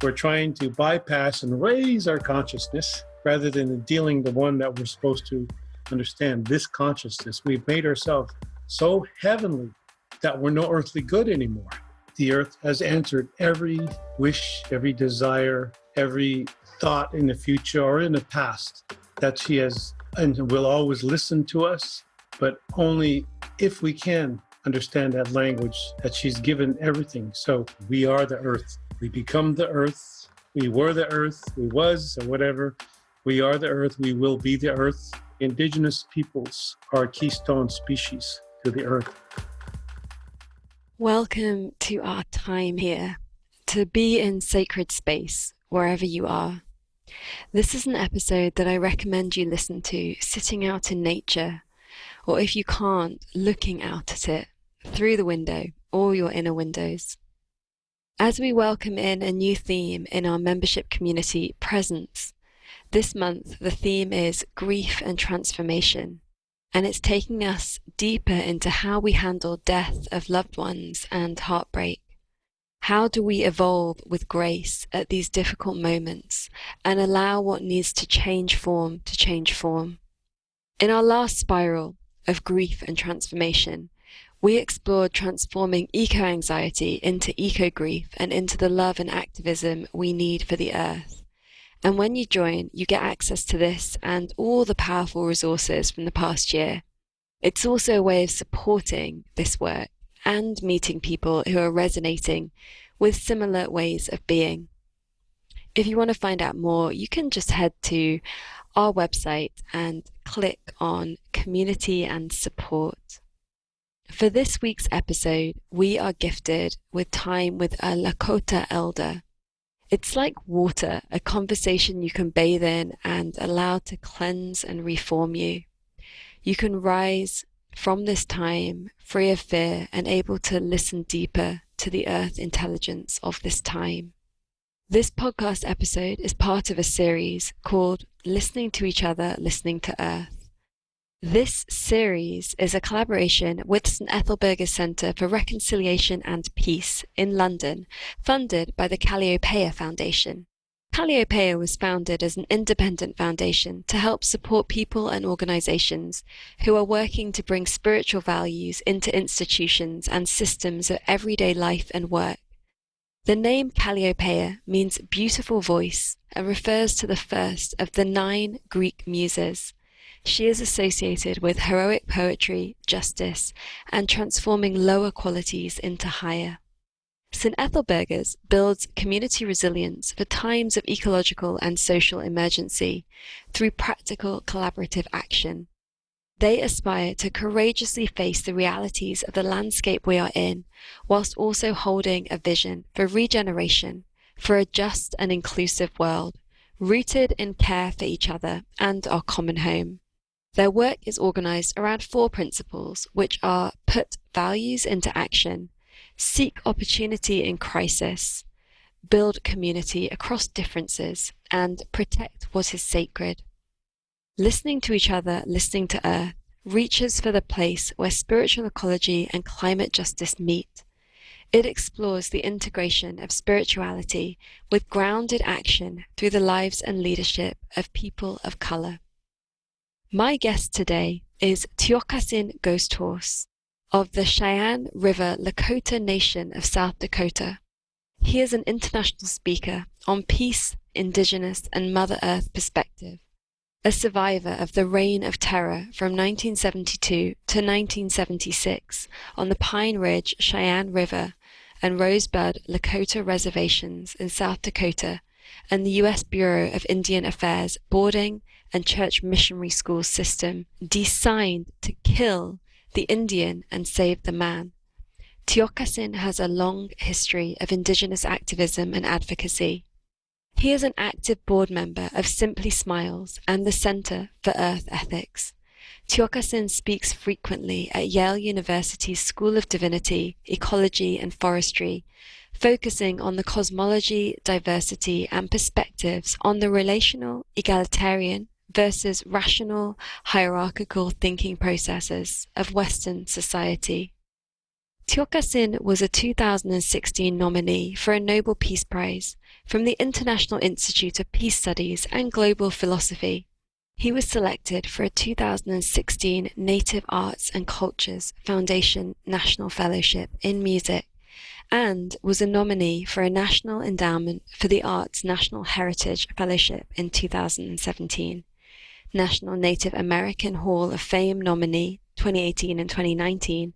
We're trying to bypass and raise our consciousness rather than dealing the one that we're supposed to understand, this consciousness. We've made ourselves so heavenly that we're no earthly good anymore. The earth has answered every wish, every desire, every thought in the future or in the past that she has and will always listen to us, but only if we can understand that language that she's given everything. So we are the earth. We become the earth. We were the earth. We was, or whatever. We are the earth. We will be the earth. Indigenous peoples are a keystone species to the earth. Welcome to our time here, to be in sacred space wherever you are. This is an episode that I recommend you listen to sitting out in nature, or if you can't, looking out at it through the window or your inner windows. As we welcome in a new theme in our membership community, Presence, this month the theme is grief and transformation, and it's taking us deeper into how we handle death of loved ones and heartbreak. How do we evolve with grace at these difficult moments and allow what needs to change form to change form? In our last spiral of grief and transformation, we explored transforming eco-anxiety into eco-grief and into the love and activism we need for the earth. And when you join, you get access to this and all the powerful resources from the past year. It's also a way of supporting this work and meeting people who are resonating with similar ways of being. If you want to find out more, you can just head to our website and click on Community and Support. For this week's episode, we are gifted with time with a Lakota elder. It's like water, a conversation you can bathe in and allow to cleanse and reform you. You can rise from this time free of fear and able to listen deeper to the earth intelligence of this time. This podcast episode is part of a series called Listening to Each Other, Listening to Earth. This series is a collaboration with St. Ethelburga's Centre for Reconciliation and Peace in London, funded by the Calliopeia Foundation. Calliopeia was founded as an independent foundation to help support people and organisations who are working to bring spiritual values into institutions and systems of everyday life and work. The name Calliopeia means beautiful voice and refers to the first of the 9 Greek muses. She is associated with heroic poetry, justice, and transforming lower qualities into higher. St. Ethelburga's builds community resilience for times of ecological and social emergency through practical collaborative action. They aspire to courageously face the realities of the landscape we are in, whilst also holding a vision for regeneration, for a just and inclusive world, rooted in care for each other and our common home. Their work is organised around 4 principles, which are put values into action, seek opportunity in crisis, build community across differences, and protect what is sacred. Listening to each other, listening to Earth, reaches for the place where spiritual ecology and climate justice meet. It explores the integration of spirituality with grounded action through the lives and leadership of people of colour. My guest today is Tiokasin Ghosthorse of the Cheyenne River Lakota Nation of South Dakota. He is an international speaker on peace, Indigenous and Mother Earth perspective, a survivor of the Reign of Terror from 1972 to 1976 on the Pine Ridge Cheyenne River and Rosebud Lakota reservations in South Dakota and the U.S. Bureau of Indian Affairs boarding and church missionary school system designed to kill the Indian and save the man. Tiokasin has a long history of Indigenous activism and advocacy. He is an active board member of Simply Smiles and the Center for Earth Ethics. Tiokasin speaks frequently at Yale University's School of Divinity, Ecology and Forestry, focusing on the cosmology, diversity, and perspectives on the relational, egalitarian, versus rational, hierarchical thinking processes of Western society. Tiokasin was a 2016 nominee for a Nobel Peace Prize from the International Institute of Peace Studies and Global Philosophy. He was selected for a 2016 Native Arts and Cultures Foundation National Fellowship in Music and was a nominee for a National Endowment for the Arts National Heritage Fellowship in 2017, National Native American Hall of Fame nominee 2018 and 2019,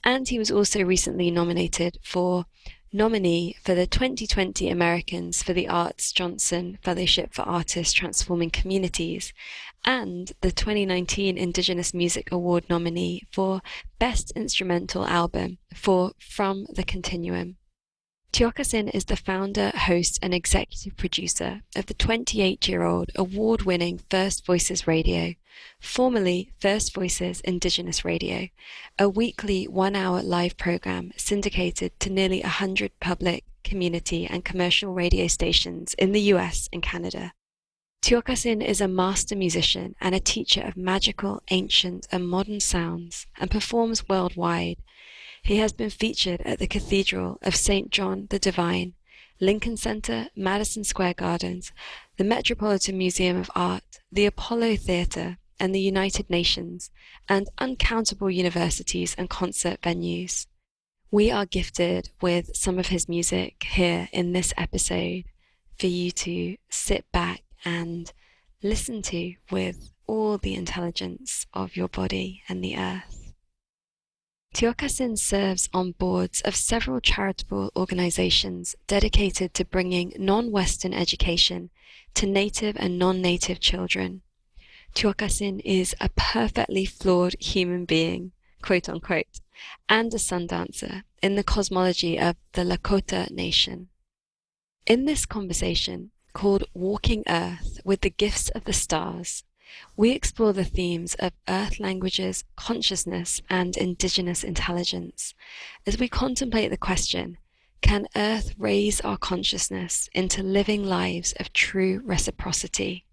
and he was also recently nominated for nominee for the 2020 Americans for the Arts Johnson Fellowship for Artists Transforming Communities and the 2019 Indigenous Music Award nominee for Best Instrumental Album for From the Continuum. Tiokasin is the founder, host, and executive producer of the 28-year-old award-winning First Voices Radio, formerly First Voices Indigenous Radio, a weekly one-hour live program syndicated to nearly 100 public, community, and commercial radio stations in the US and Canada. Tiokasin is a master musician and a teacher of magical, ancient, and modern sounds and performs worldwide. He has been featured at the Cathedral of St. John the Divine, Lincoln Center, Madison Square Gardens, the Metropolitan Museum of Art, the Apollo Theater, and the United Nations, and uncountable universities and concert venues. We are gifted with some of his music here in this episode for you to sit back and listen to with all the intelligence of your body and the earth. Tiokasin serves on boards of several charitable organizations dedicated to bringing non-Western education to Native and non-Native children. Tiokasin is a perfectly flawed human being, quote unquote, and a Sundancer in the cosmology of the Lakota Nation. In this conversation, called Walking Earth with the Gifts of the Stars, we explore the themes of Earth languages, consciousness, and Indigenous intelligence as we contemplate the question, can Earth raise our consciousness into living lives of true reciprocity?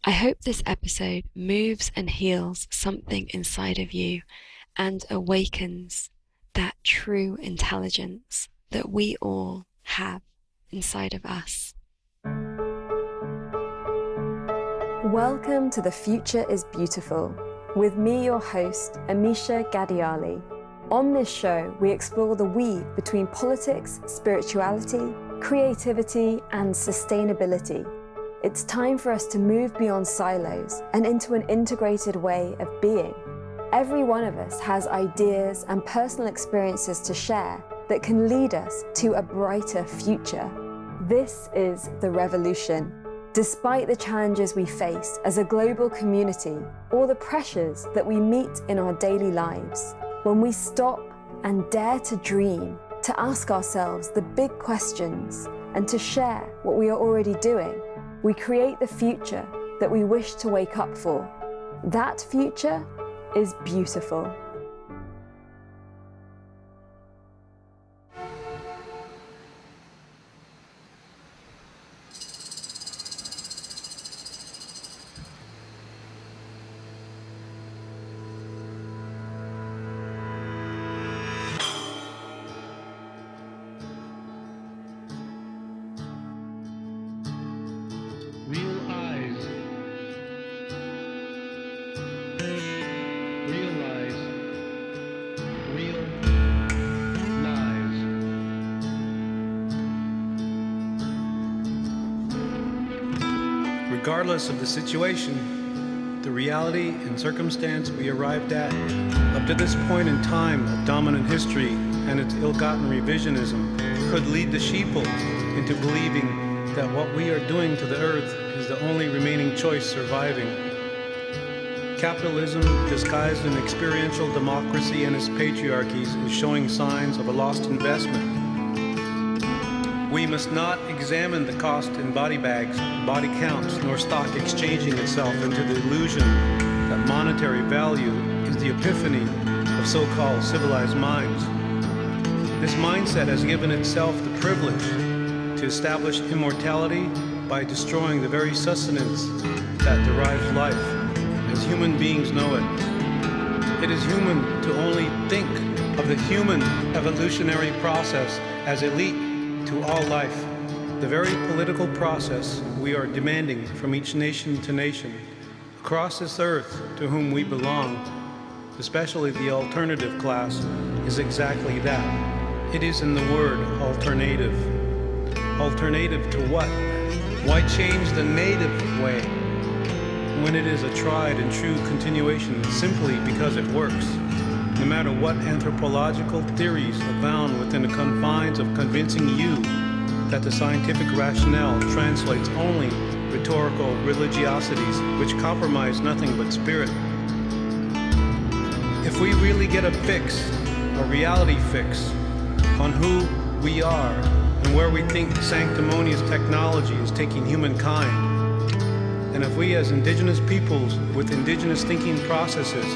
I hope this episode moves and heals something inside of you and awakens that true intelligence that we all have inside of us. Welcome to The Future is Beautiful, with me, your host, Amisha Gadiali. On this show, we explore the weave between politics, spirituality, creativity, and sustainability. It's time for us to move beyond silos and into an integrated way of being. Every one of us has ideas and personal experiences to share that can lead us to a brighter future. This is the revolution. Despite the challenges we face as a global community or the pressures that we meet in our daily lives, when we stop and dare to dream, to ask ourselves the big questions and to share what we are already doing, we create the future that we wish to wake up for. That future is beautiful. Regardless of the situation, the reality and circumstance we arrived at, up to this point in time of dominant history and its ill-gotten revisionism, could lead the sheeple into believing that what we are doing to the earth is the only remaining choice surviving. Capitalism, disguised in experiential democracy and its patriarchies, is showing signs of a lost investment. We must not examine the cost in body bags, body counts, nor stock exchanging itself into the illusion that monetary value is the epiphany of so-called civilized minds. This mindset has given itself the privilege to establish immortality by destroying the very sustenance that derives life, as human beings know it. It is human to only think of the human evolutionary process as elite to all life. The very political process we are demanding from each nation to nation across this earth to whom we belong, especially the alternative class, is exactly that. It is in the word alternative. Alternative to what? Why change the native way when it is a tried and true continuation simply because it works? No matter what anthropological theories abound within the confines of convincing you that the scientific rationale translates only rhetorical religiosities which compromise nothing but spirit. If we really get a fix, a reality fix, on who we are and where we think sanctimonious technology is taking humankind, and if we as indigenous peoples with indigenous thinking processes,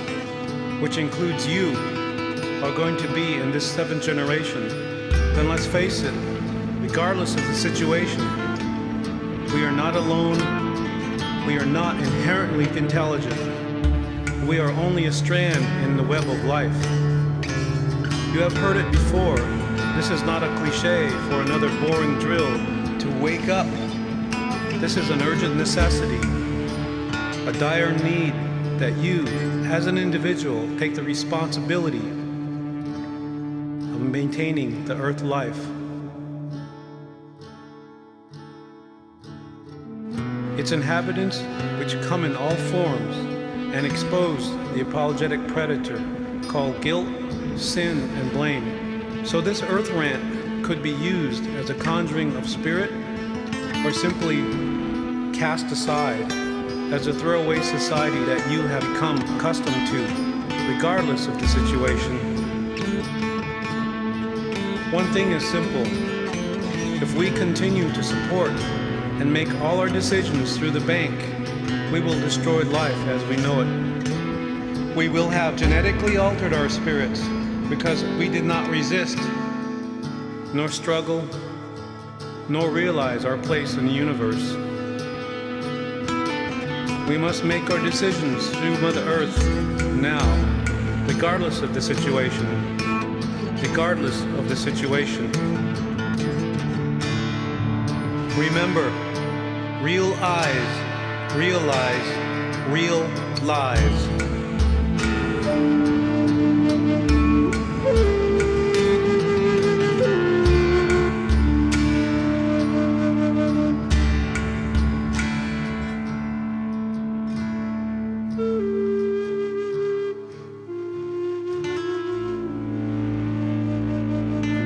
which includes you, are going to be in this 7th generation, then let's face it, regardless of the situation, we are not alone, we are not inherently intelligent, we are only a strand in the web of life. You have heard it before, this is not a cliche for another boring drill to wake up. This is an urgent necessity, a dire need that you, as an individual, take the responsibility of maintaining the earth life. Its inhabitants, which come in all forms and expose the apologetic predator called guilt, sin, and blame. So this earth rant could be used as a conjuring of spirit or simply cast aside as a throwaway society that you have become accustomed to, regardless of the situation. One thing is simple. If we continue to support and make all our decisions through the bank, we will destroy life as we know it. We will have genetically altered our spirits because we did not resist, nor struggle, nor realize our place in the universe. We must make our decisions through Mother Earth now, regardless of the situation. Regardless of the situation. Remember, real eyes realize real lies.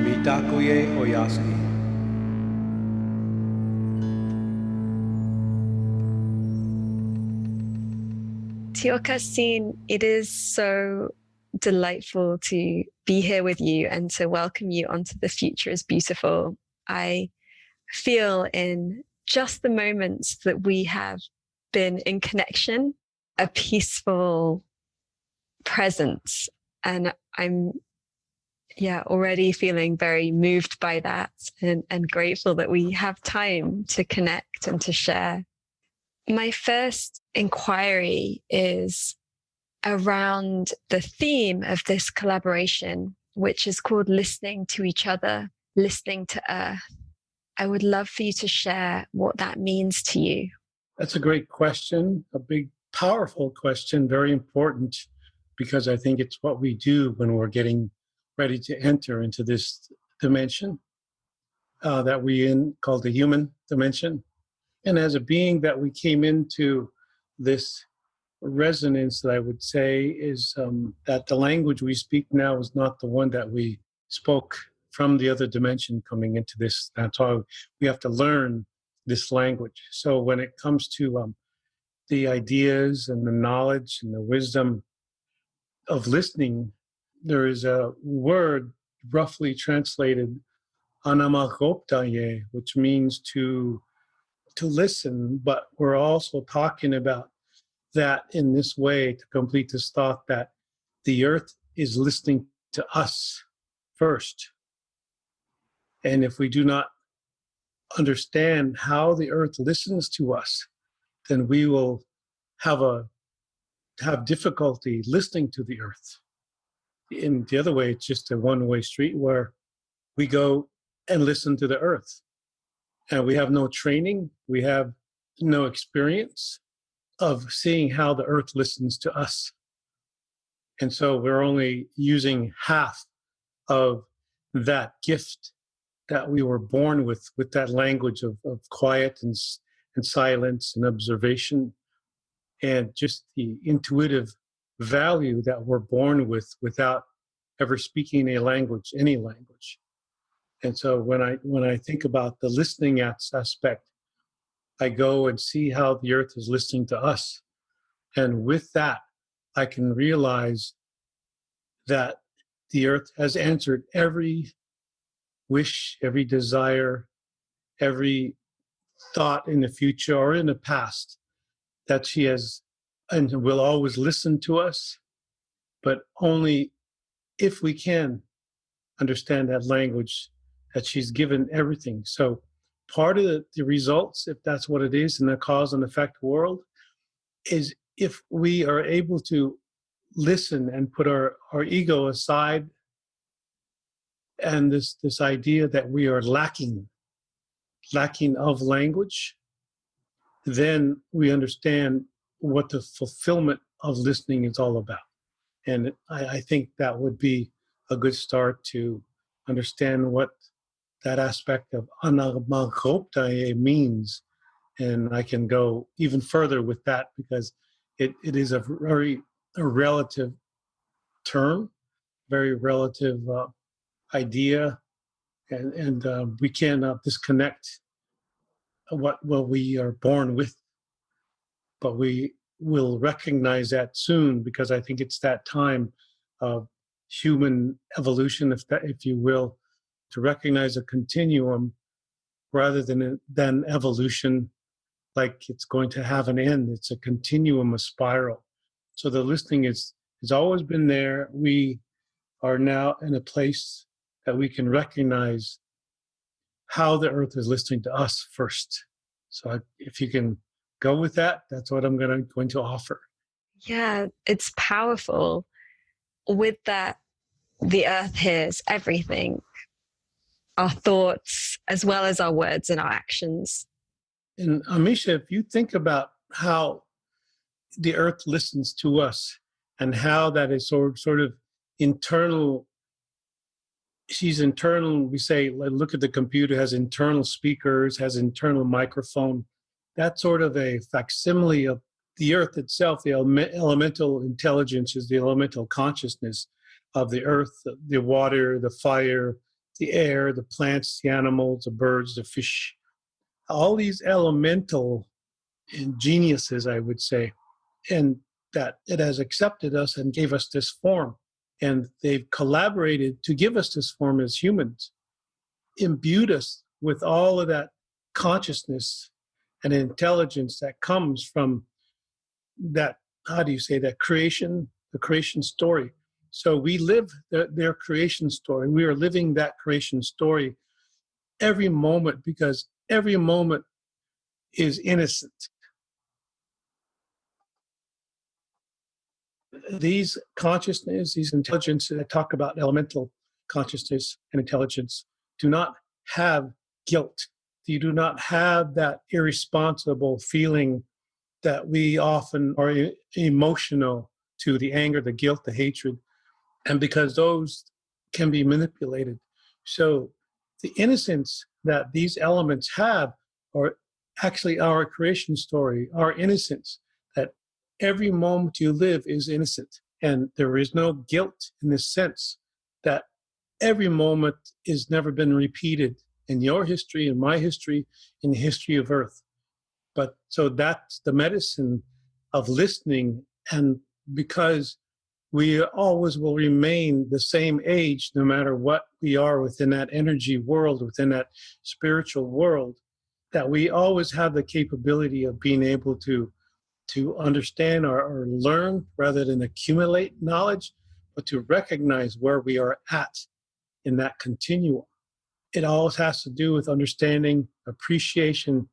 Mitakuye Oyaski. Tiokasin, it is so delightful to be here with you and to welcome you onto The Future is Beautiful. I feel in just the moments that we have been in connection, a peaceful presence. And I'm already feeling very moved by that and grateful that we have time to connect and to share. My first inquiry is around the theme of this collaboration, which is called listening to each other, listening to Earth. I would love for you to share what that means to you. That's a great question, a big, powerful question, very important, because I think it's what we do when we're getting ready to enter into this dimension that we called the human dimension. And as a being that we came into this resonance that I would say is that the language we speak now is not the one that we spoke from the other dimension coming into this. That's why we have to learn this language. So when it comes to the ideas and the knowledge and the wisdom of listening, there is a word roughly translated anamagoptaye, which means to listen, but we're also talking about that in this way to complete this thought that the earth is listening to us first. And if we do not understand how the earth listens to us, then we will have difficulty listening to the earth. In the other way, it's just a one-way street where we go and listen to the earth. And we have no training, we have no experience of seeing how the earth listens to us. And so we're only using half of that gift that we were born with that language of quiet and silence and observation, and just the intuitive value that we're born with without ever speaking a language, any language. And so when I think about the listening aspect, I go and see how the earth is listening to us. And with that, I can realize that the earth has answered every wish, every desire, every thought in the future or in the past that she has and will always listen to us, but only if we can understand that language that she's given everything. So part of the results, if that's what it is in the cause and effect world, is if we are able to listen and put our ego aside and this idea that we are lacking of language, then we understand what the fulfillment of listening is all about. And I think that would be a good start to understand what that aspect of anagmagoptae means. And I can go even further with that because it is a very relative term, very relative idea, and we cannot disconnect what we are born with, but we will recognize that soon because I think it's that time of human evolution, if you will, to recognize a continuum rather than evolution like it's going to have an end. It's a continuum, a spiral. So the listening has always been there. We are now in a place that we can recognize how the earth is listening to us first. So if you can go with that, that's what I'm going to offer. Yeah, it's powerful. With that, the earth hears everything, our thoughts, as well as our words and our actions. And Amisha, if you think about how the earth listens to us and how that is sort of internal, she's internal, we say, look at the computer, has internal speakers, has internal microphone. That's sort of a facsimile of the earth itself. The elemental intelligence is the elemental consciousness of the earth, the water, the fire, the air, the plants, the animals, the birds, the fish. All these elemental geniuses, I would say, and that it has accepted us and gave us this form. And they've collaborated to give us this form as humans, imbued us with all of that consciousness and intelligence that comes from that, how do you say, that creation, the creation story. So we live their creation story. We are living that creation story every moment because every moment is innocent. These consciousness, these intelligence that talk about elemental consciousness and intelligence do not have guilt. You do not have that irresponsible feeling that we often are emotional to, the anger, the guilt, the hatred, and because those can be manipulated. So the innocence that these elements have are actually our creation story, our innocence, that every moment you live is innocent. And there is no guilt in the sense that every moment has never been repeated in your history, in my history, in the history of Earth. But so that's the medicine of listening. And because we always will remain the same age, no matter what we are within that energy world, within that spiritual world, that we always have the capability of being able to understand or learn rather than accumulate knowledge, but to recognize where we are at in that continuum. It always has to do with understanding, appreciation,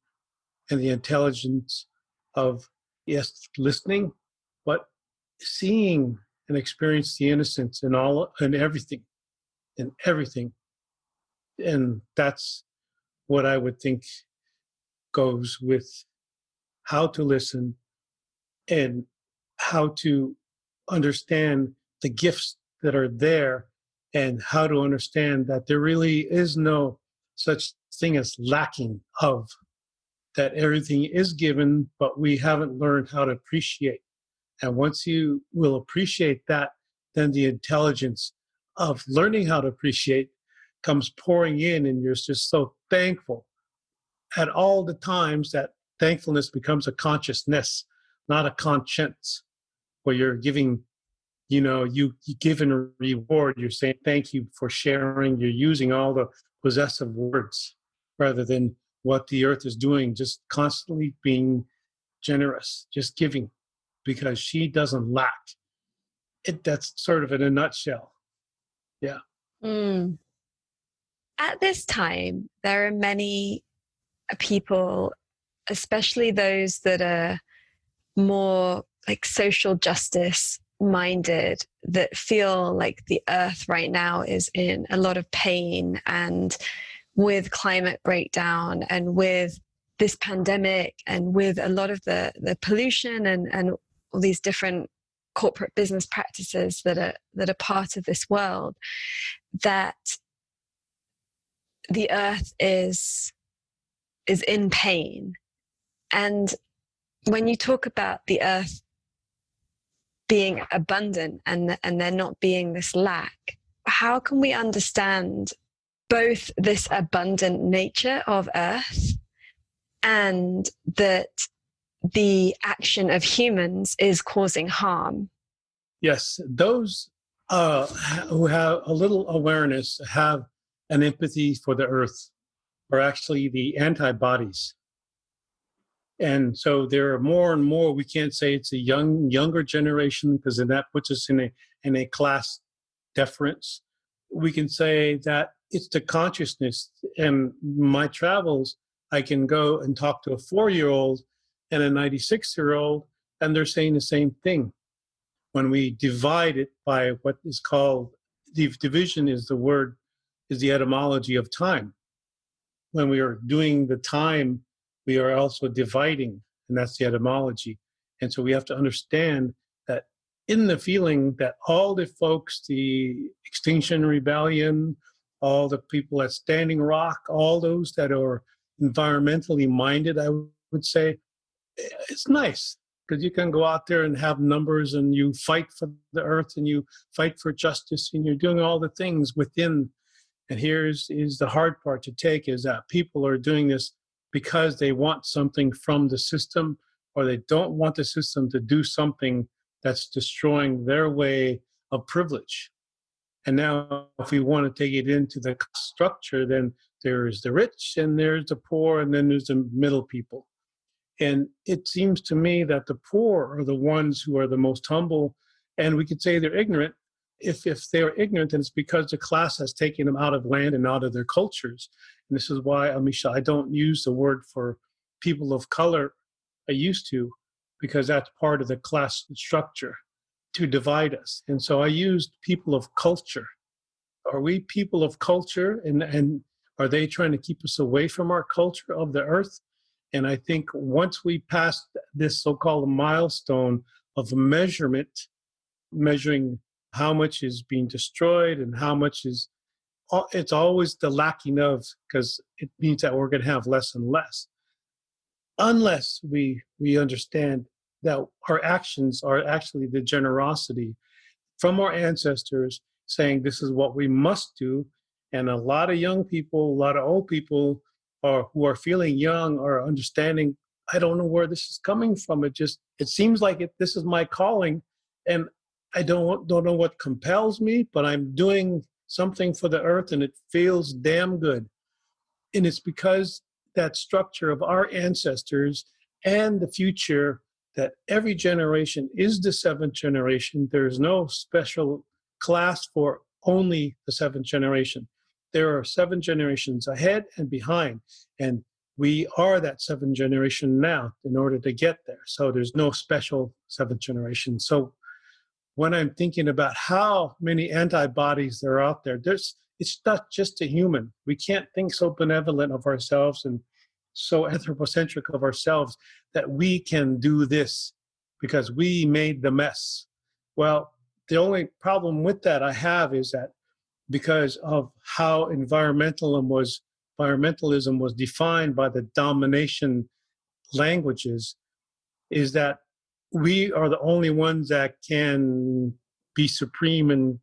and the intelligence of, yes, listening, but seeing and experience the innocence in all and everything, in everything. And that's what I would think goes with how to listen and how to understand the gifts that are there, and how to understand that there really is no such thing as lacking of, that everything is given, but we haven't learned how to appreciate. And once you will appreciate that, then the intelligence of learning how to appreciate comes pouring in, and you're just so thankful at all the times that thankfulness becomes a consciousness, not a conscience, where you're giving, you give a reward. You're saying thank you for sharing. You're using all the possessive words rather than what the earth is doing, just constantly being generous, just giving, because she doesn't lack. That's sort of in a nutshell. Yeah. Mm. At this time, there are many people, especially those that are more like social justice minded, that feel like the earth right now is in a lot of pain, and with climate breakdown and with this pandemic and with a lot of the pollution and all these different corporate business practices that are part of this world, that the earth is in pain. And when you talk about the earth being abundant and there not being this lack, how can we understand both this abundant nature of earth and that the action of humans is causing harm? Yes, those who have a little awareness have an empathy for the earth, are actually the antibodies. And so there are more and more. We can't say it's a younger generation, because then that puts us in a class deference. We can say that it's the consciousness. And my travels, I can go and talk to a 4-year-old and a 96-year-old, and they're saying the same thing. When we divide it by what is called, the division is the etymology of time. When we are doing the time, we are also dividing, and that's the etymology. And so we have to understand that in the feeling that all the folks, the Extinction Rebellion, all the people at Standing Rock, all those that are environmentally minded, I would say, it's nice, because you can go out there and have numbers, and you fight for the earth, and you fight for justice, and you're doing all the things within. And here's the hard part to take, is that people are doing this because they want something from the system, or they don't want the system to do something that's destroying their way of privilege. And now if we want to take it into the structure, then there's the rich and there's the poor, and then there's the middle people. And it seems to me that the poor are the ones who are the most humble, and we could say they're ignorant. If they're ignorant, then it's because the class has taken them out of land and out of their cultures. And this is why, Amisha, I don't use the word for people of color. I used to, because that's part of the class structure to divide us. And so I used people of culture. Are we people of culture? And are they trying to keep us away from our culture of the earth? And I think once we pass this so-called milestone of measuring how much is being destroyed and how much is, it's always the lacking of, because it means that we're going to have less and less. Unless we understand that our actions are actually the generosity from our ancestors saying this is what we must do. And a lot of young people, a lot of old people who are feeling young are understanding, I don't know where this is coming from. It seems like this is my calling. And I don't know what compels me, but I'm doing something for the earth, and it feels damn good. And it's because that structure of our ancestors and the future, that every generation is the seventh generation. There's no special class for only the seventh generation. There are 7 generations ahead and behind, and we are that 7th generation now in order to get there. So there's no special 7th generation. So when I'm thinking about how many antibodies there are out there, it's not just a human. We can't think so benevolent of ourselves and so anthropocentric of ourselves that we can do this because we made the mess. Well, the only problem with that I have is that because of how environmentalism was defined by the domination languages, is that we are the only ones that can be supreme and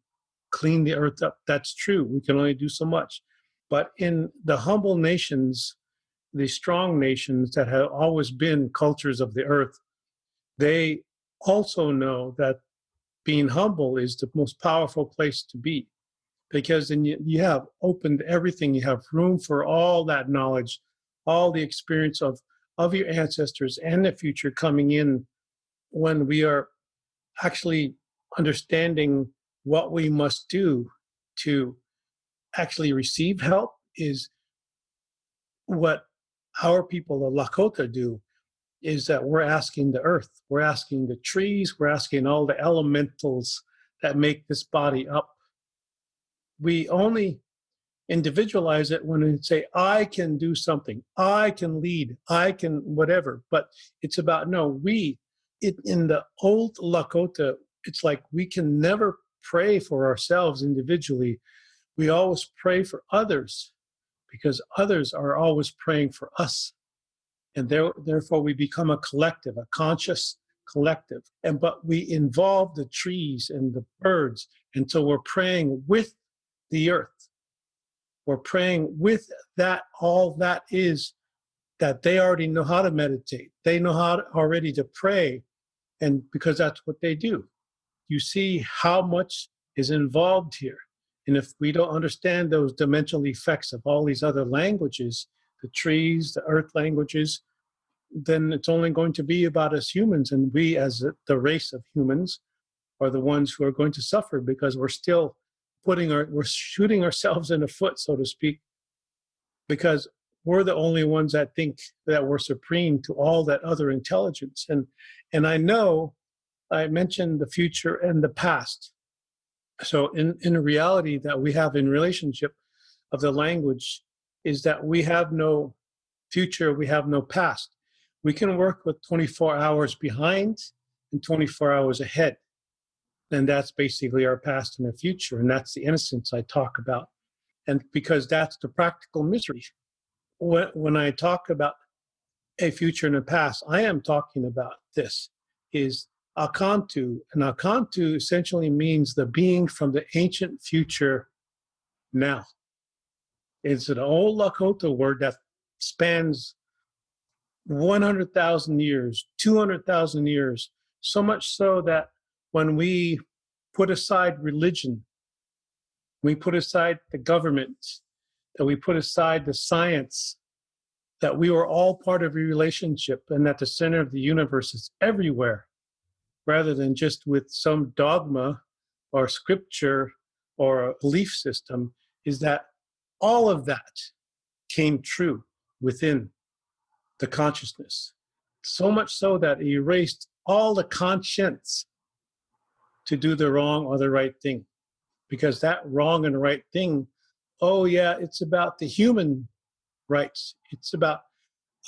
clean the earth up. That's true. We can only do so much. But in the humble nations, the strong nations that have always been cultures of the earth, they also know that being humble is the most powerful place to be, because then you have opened everything. You have room for all that knowledge, all the experience of your ancestors and the future coming in when we are actually understanding what we must do to actually receive help is what our people, the Lakota, do, is that we're asking the earth, we're asking the trees, we're asking all the elementals that make this body up. We only individualize it when we say, I can do something, I can lead, I can whatever. But it's about, no, in the old Lakota, it's like we can never pray for ourselves individually. We always pray for others because others are always praying for us. And therefore we become a collective, a conscious collective. But we involve the trees and the birds. And so we're praying with the earth. We're praying with that, all that is, that they already know how to meditate. They know how already to pray. And because that's what they do. You see how much is involved here. And if we don't understand those dimensional effects of all these other languages, the trees, the earth languages, then it's only going to be about us humans. And we, as the race of humans, are the ones who are going to suffer because we're still we're shooting ourselves in the foot, so to speak, because we're the only ones that think that we're supreme to all that other intelligence. And I know I mentioned the future and the past. So in a reality that we have in relationship of the language is that we have no future, we have no past. We can work with 24 hours behind and 24 hours ahead. And that's basically our past and the future. And that's the innocence I talk about. And because that's the practical mystery. When I talk about a future and a past, I am talking about this is Akantu. And Akantu essentially means the being from the ancient future now. It's an old Lakota word that spans 100,000 years, 200,000 years, so much so that when we put aside religion, we put aside the government, that we put aside the science, that we are all part of a relationship and that the center of the universe is everywhere, rather than just with some dogma or scripture or a belief system, is that all of that came true within the consciousness. So much so that it erased all the conscience to do the wrong or the right thing. Because that wrong and right thing, oh yeah, it's about the human rights. It's about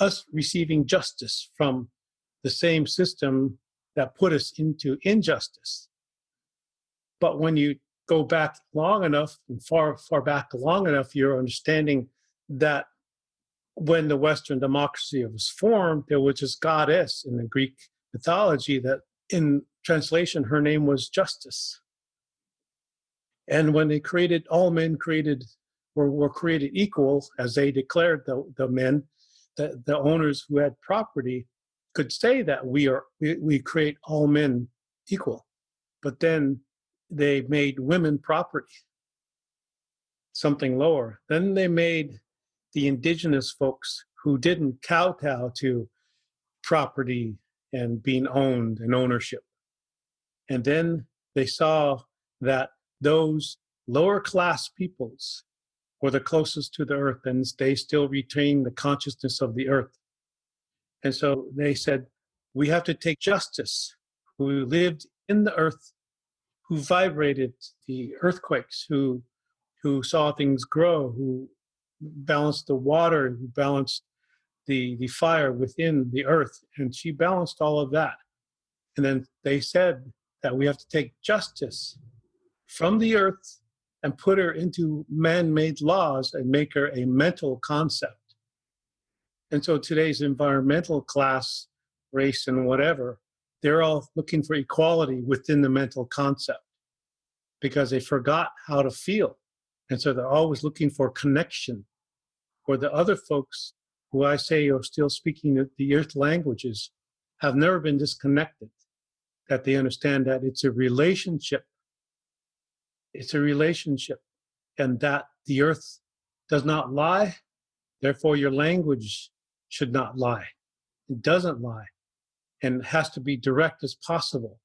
us receiving justice from the same system that put us into injustice. But when you go back long enough and far back long enough, you're understanding that when the Western democracy was formed, there was this goddess in the Greek mythology that in translation, her name was Justice. And when they created, all men were created equal, as they declared the men, the owners who had property could say that we create all men equal. But then they made women property, something lower. Then they made the indigenous folks who didn't kowtow to property and being owned and ownership. And then they saw that those lower class peoples were the closest to the earth and they still retain the consciousness of the earth. And so they said, we have to take justice, who lived in the earth who vibrated the earthquakes, who saw things grow, who balanced the water, who balanced the fire within the earth. And she balanced all of that. And then they said that we have to take justice from the earth and put her into man-made laws and make her a mental concept. And so today's environmental class, race, and whatever, they're all looking for equality within the mental concept because they forgot how to feel. And so they're always looking for connection. Or the other folks who I say are still speaking the earth languages have never been disconnected, that they understand that it's a relationship. It's a relationship, and that the earth does not lie. Therefore, your language should not lie. It doesn't lie, and it has to be direct as possible,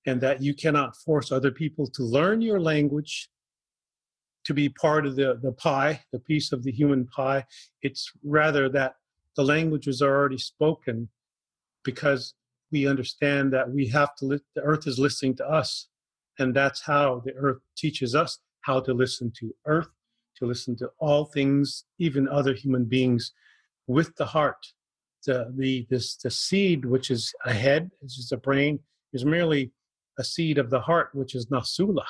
and that you cannot force other people to learn your language to be part of the pie, the piece of the human pie. It's rather that the languages are already spoken because we understand that we have to, the earth is listening to us. And that's how the earth teaches us how to listen to earth, to listen to all things, even other human beings, with the heart. The seed, which is a head, which is a brain, is merely a seed of the heart, which is Nasula.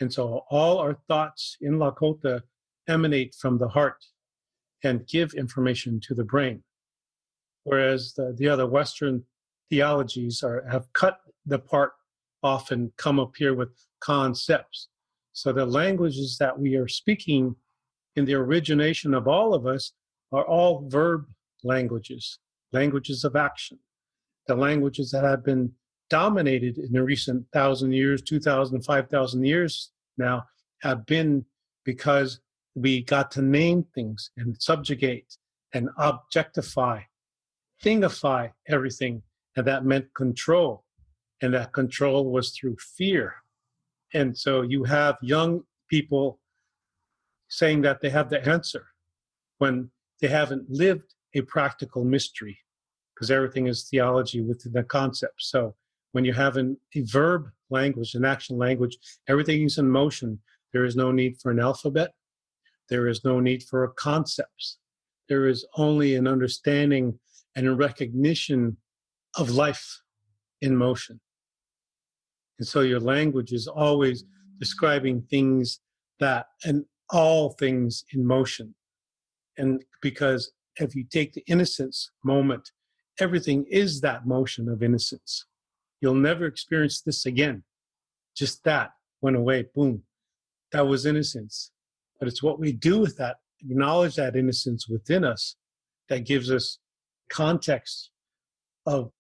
And so all our thoughts in Lakota emanate from the heart and give information to the brain. Whereas the other Western theologies have cut the part off and come up here with concepts. So the languages that we are speaking in the origination of all of us are all verb languages, languages of action, the languages that have been dominated in the recent 1,000 years, 2,000, 5,000 years now have been because we got to name things and subjugate and objectify, thingify everything. And that meant control. And that control was through fear. And so you have young people saying that they have the answer when they haven't lived a practical mystery, because everything is theology within the concept. So when you have a verb language, an action language, everything is in motion. There is no need for an alphabet. There is no need for concepts. There is only an understanding and a recognition of life in motion. And so your language is always describing things that, and all things in motion. And because if you take the innocence moment, everything is that motion of innocence. You'll never experience this again. Just that went away, boom. That was innocence. But it's what we do with that, acknowledge that innocence within us, that gives us context of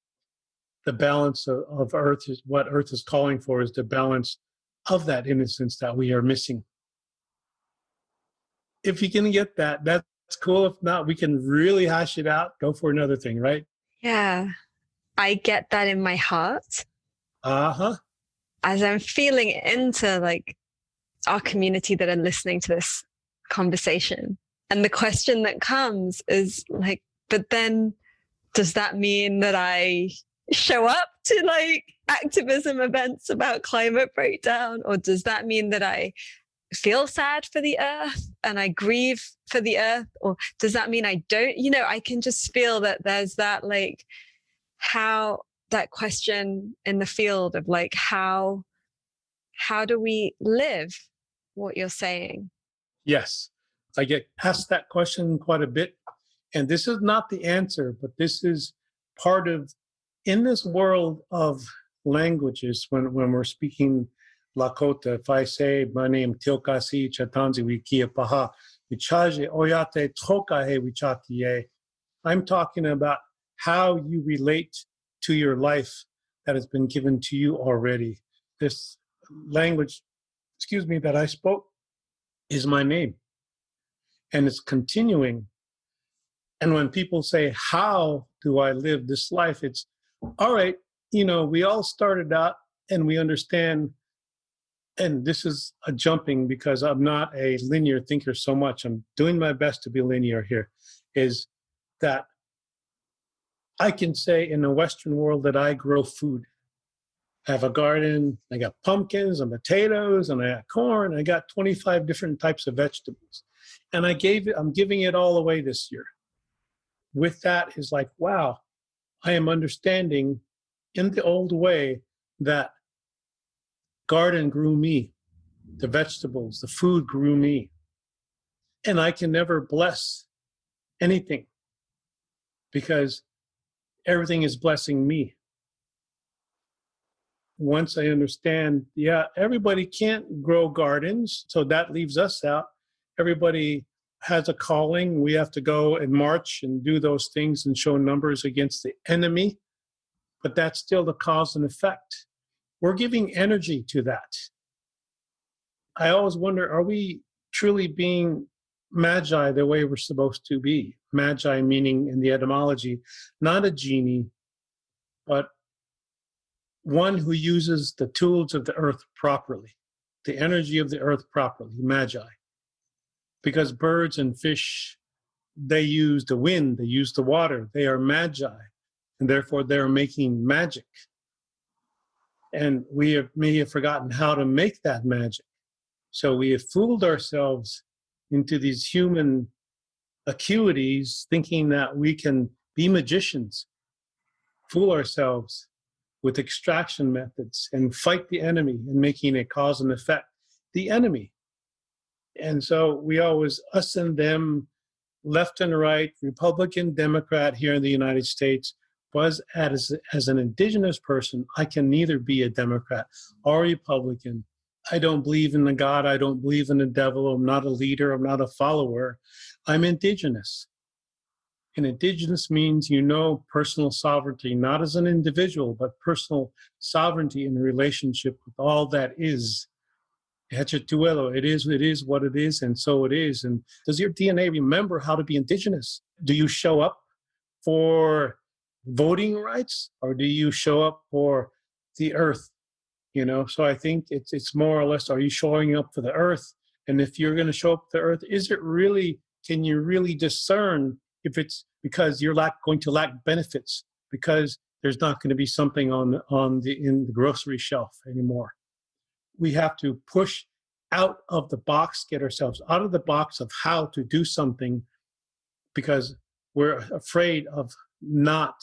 the balance of Earth. Is what Earth is calling for, is the balance of that innocence that we are missing. If you can get that, that's cool. If not, we can really hash it out, go for another thing, right? Yeah, I get that in my heart. Uh-huh. As I'm feeling into like our community that are listening to this conversation. And the question that comes is like, but then does that mean that I show up to like activism events about climate breakdown? Or does that mean that I feel sad for the earth and I grieve for the earth? Or does that mean I don't? You know, I can just feel that there's that like, how that question in the field of like, how do we live what you're saying? Yes. I get asked that question quite a bit. And this is not the answer, but this is part of, in this world of languages, when we're speaking Lakota, if I say my name, Tiokasin Chatanzi Wikia Paha, Vichaje Oyate Tokahe Wichatiye, I'm talking about how you relate to your life that has been given to you already. This language, that I spoke is my name. And it's continuing. And when people say, how do I live this life? It's, all right, we all started out and we understand, and this is a jumping because I'm not a linear thinker so much. I'm doing my best to be linear here, is that I can say in the Western world that I grow food. I have a garden. I got pumpkins and potatoes, and I got corn. I got 25 different types of vegetables. And I'm giving it all away this year. With that is like, wow, I am understanding in the old way that garden grew me, the vegetables, the food grew me. And I can never bless anything because everything is blessing me. Once I understand, yeah, everybody can't grow gardens, so that leaves us out. Everybody has a calling. We have to go and march and do those things and show numbers against the enemy, but that's still the cause and effect. We're giving energy to that. I always wonder, are we truly being magi the way we're supposed to be? Magi meaning in the etymology, not a genie, but one who uses the tools of the earth properly, the energy of the earth properly, magi. Because birds and fish, they use the wind, they use the water, they are magi, and therefore they're making magic. And we may have forgotten how to make that magic. So we have fooled ourselves into these human acuities, thinking that we can be magicians, fool ourselves with extraction methods and fight the enemy and making a cause and effect the enemy. And so we always, us and them, left and right, Republican, Democrat here in the United States, was as an indigenous person, I can neither be a Democrat or Republican. I don't believe in the God. I don't believe in the devil. I'm not a leader. I'm not a follower. I'm indigenous. And indigenous means, personal sovereignty, not as an individual, but personal sovereignty in relationship with all that is. It is what it is, and so it is. And does your DNA remember how to be indigenous? Do you show up for voting rights, or do you show up for the earth? So I think it's more or less, are you showing up for the earth? And if you're going to show up for the earth, can you really discern if it's because you're going to lack benefits, because there's not going to be something in the grocery shelf anymore? We have to push out of the box, get ourselves out of the box of how to do something, because we're afraid of not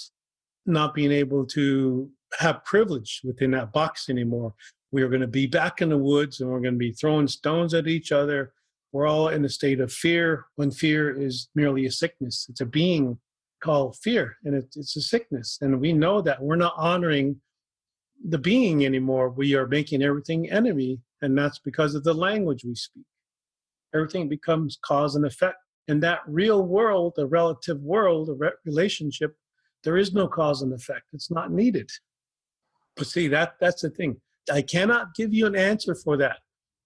being able to have privilege within that box anymore. We are going to be back in the woods and we're going to be throwing stones at each other. We're all in a state of fear, when fear is merely a sickness. It's a being called fear, and it's a sickness. And we know that we're not honoring the being anymore. We are making everything enemy, and that's because of the language we speak. Everything becomes cause and effect. In that real world, the relative world, the relationship, there is no cause and effect. It's not needed. But see, that's the thing. I cannot give you an answer for that,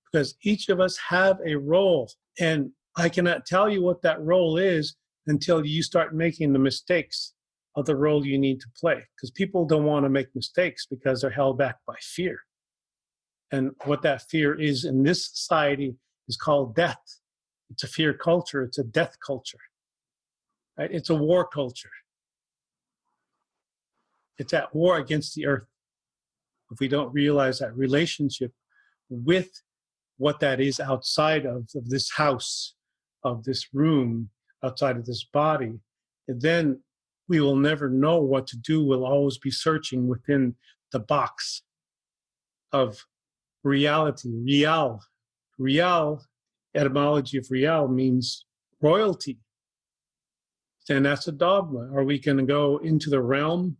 because each of us have a role, and I cannot tell you what that role is until you start making the mistakes of the role you need to play, because people don't want to make mistakes because they're held back by fear. And what that fear is in this society is called death. It's a fear culture. It's a death culture. Right? It's a war culture. It's at war against the earth. If we don't realize that relationship with what that is outside of this house, of this room, outside of this body, and then we will never know what to do. We'll always be searching within the box of reality. Real, etymology of real means royalty. And that's a dogma. Are we going to go into the realm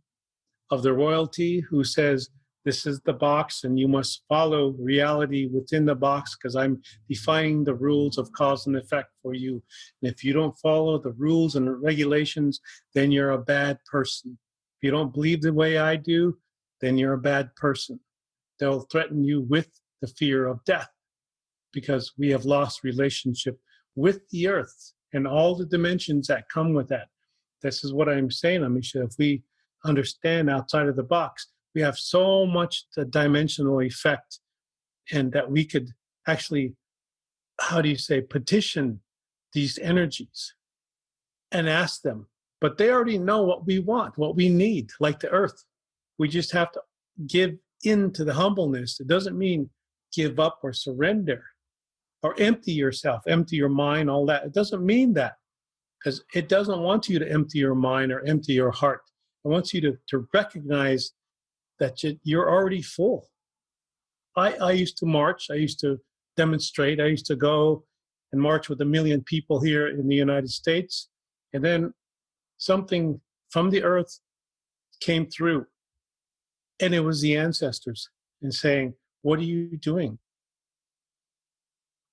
of the royalty who says, this is the box and you must follow reality within the box because I'm defining the rules of cause and effect for you. And if you don't follow the rules and the regulations, then you're a bad person. If you don't believe the way I do, then you're a bad person. They'll threaten you with the fear of death because we have lost relationship with the earth and all the dimensions that come with that. This is what I'm saying, Amisha. If we understand outside of the box, we have so much the dimensional effect, and that we could actually, petition these energies and ask them. But they already know what we want, what we need, like the earth. We just have to give into the humbleness, it doesn't mean give up or surrender or empty yourself, empty your mind, all that. It doesn't mean that, because it doesn't want you to empty your mind or empty your heart. It wants you to recognize that you're already full. I used to march. I used to demonstrate. I used to go and march with 1 million people here in the United States. And then something from the earth came through. And it was the ancestors and saying, what are you doing?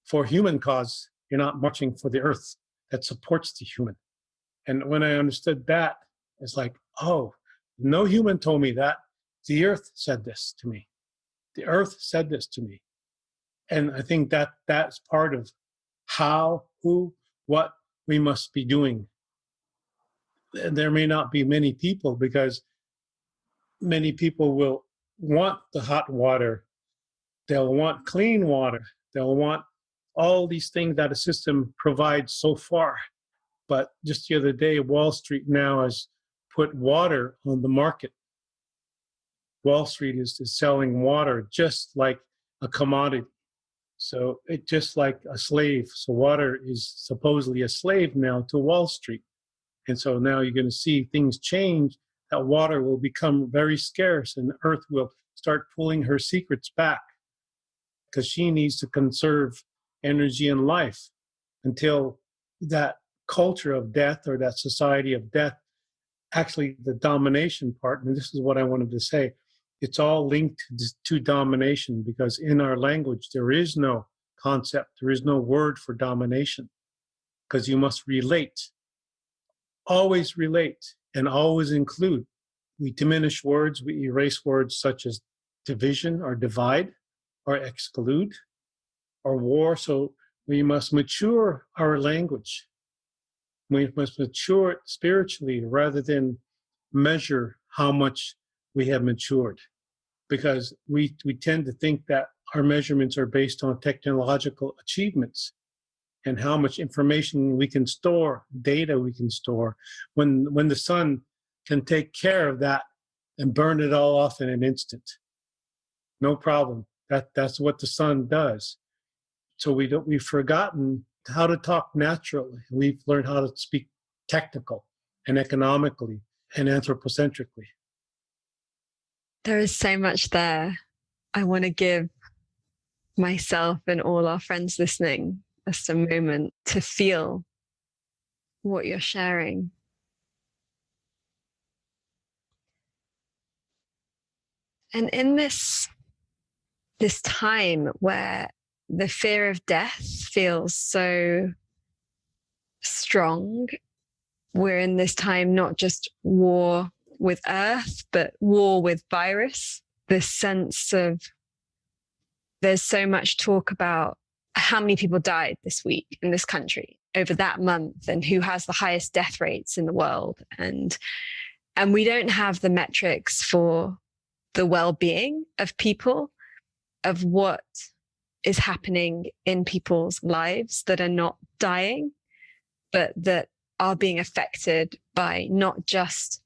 For human cause, you're not marching for the earth that supports the human. And when I understood that, it's like, oh, no human told me that. The earth said this to me. The earth said this to me. And I think that that's part of how, who, what we must be doing. There may not be many people, because many people will want the hot water. They'll want clean water. They'll want all these things that a system provides so far. But just the other day, Wall Street now has put water on the market. Wall Street is selling water just like a commodity. So it's just like a slave. So water is supposedly a slave now to Wall Street. And so now you're going to see things change, that water will become very scarce and the earth will start pulling her secrets back, because she needs to conserve energy and life until that culture of death, or that society of death, actually the domination part, and this is what I wanted to say, it's all linked to domination, because in our language there is no concept, there is no word for domination, because you must relate, always relate, and always include. We diminish words, we erase words such as division or divide or exclude or war. So we must mature our language. We must mature it spiritually rather than measure how much we have matured, because we tend to think that our measurements are based on technological achievements and how much information we can store, data we can store, when the sun can take care of that and burn it all off in an instant. No problem. That's what the sun does. So we've forgotten how to talk naturally. We've learned how to speak technical and economically and anthropocentrically. There is so much there. I want to give myself and all our friends listening just a moment to feel what you're sharing. And in this time where the fear of death feels so strong, we're in this time not just war with Earth, but war with virus. This sense of, there's so much talk about how many people died this week in this country over that month, and who has the highest death rates in the world. And we don't have the metrics for the well-being of people, of what is happening in people's lives that are not dying, but that are being affected by not just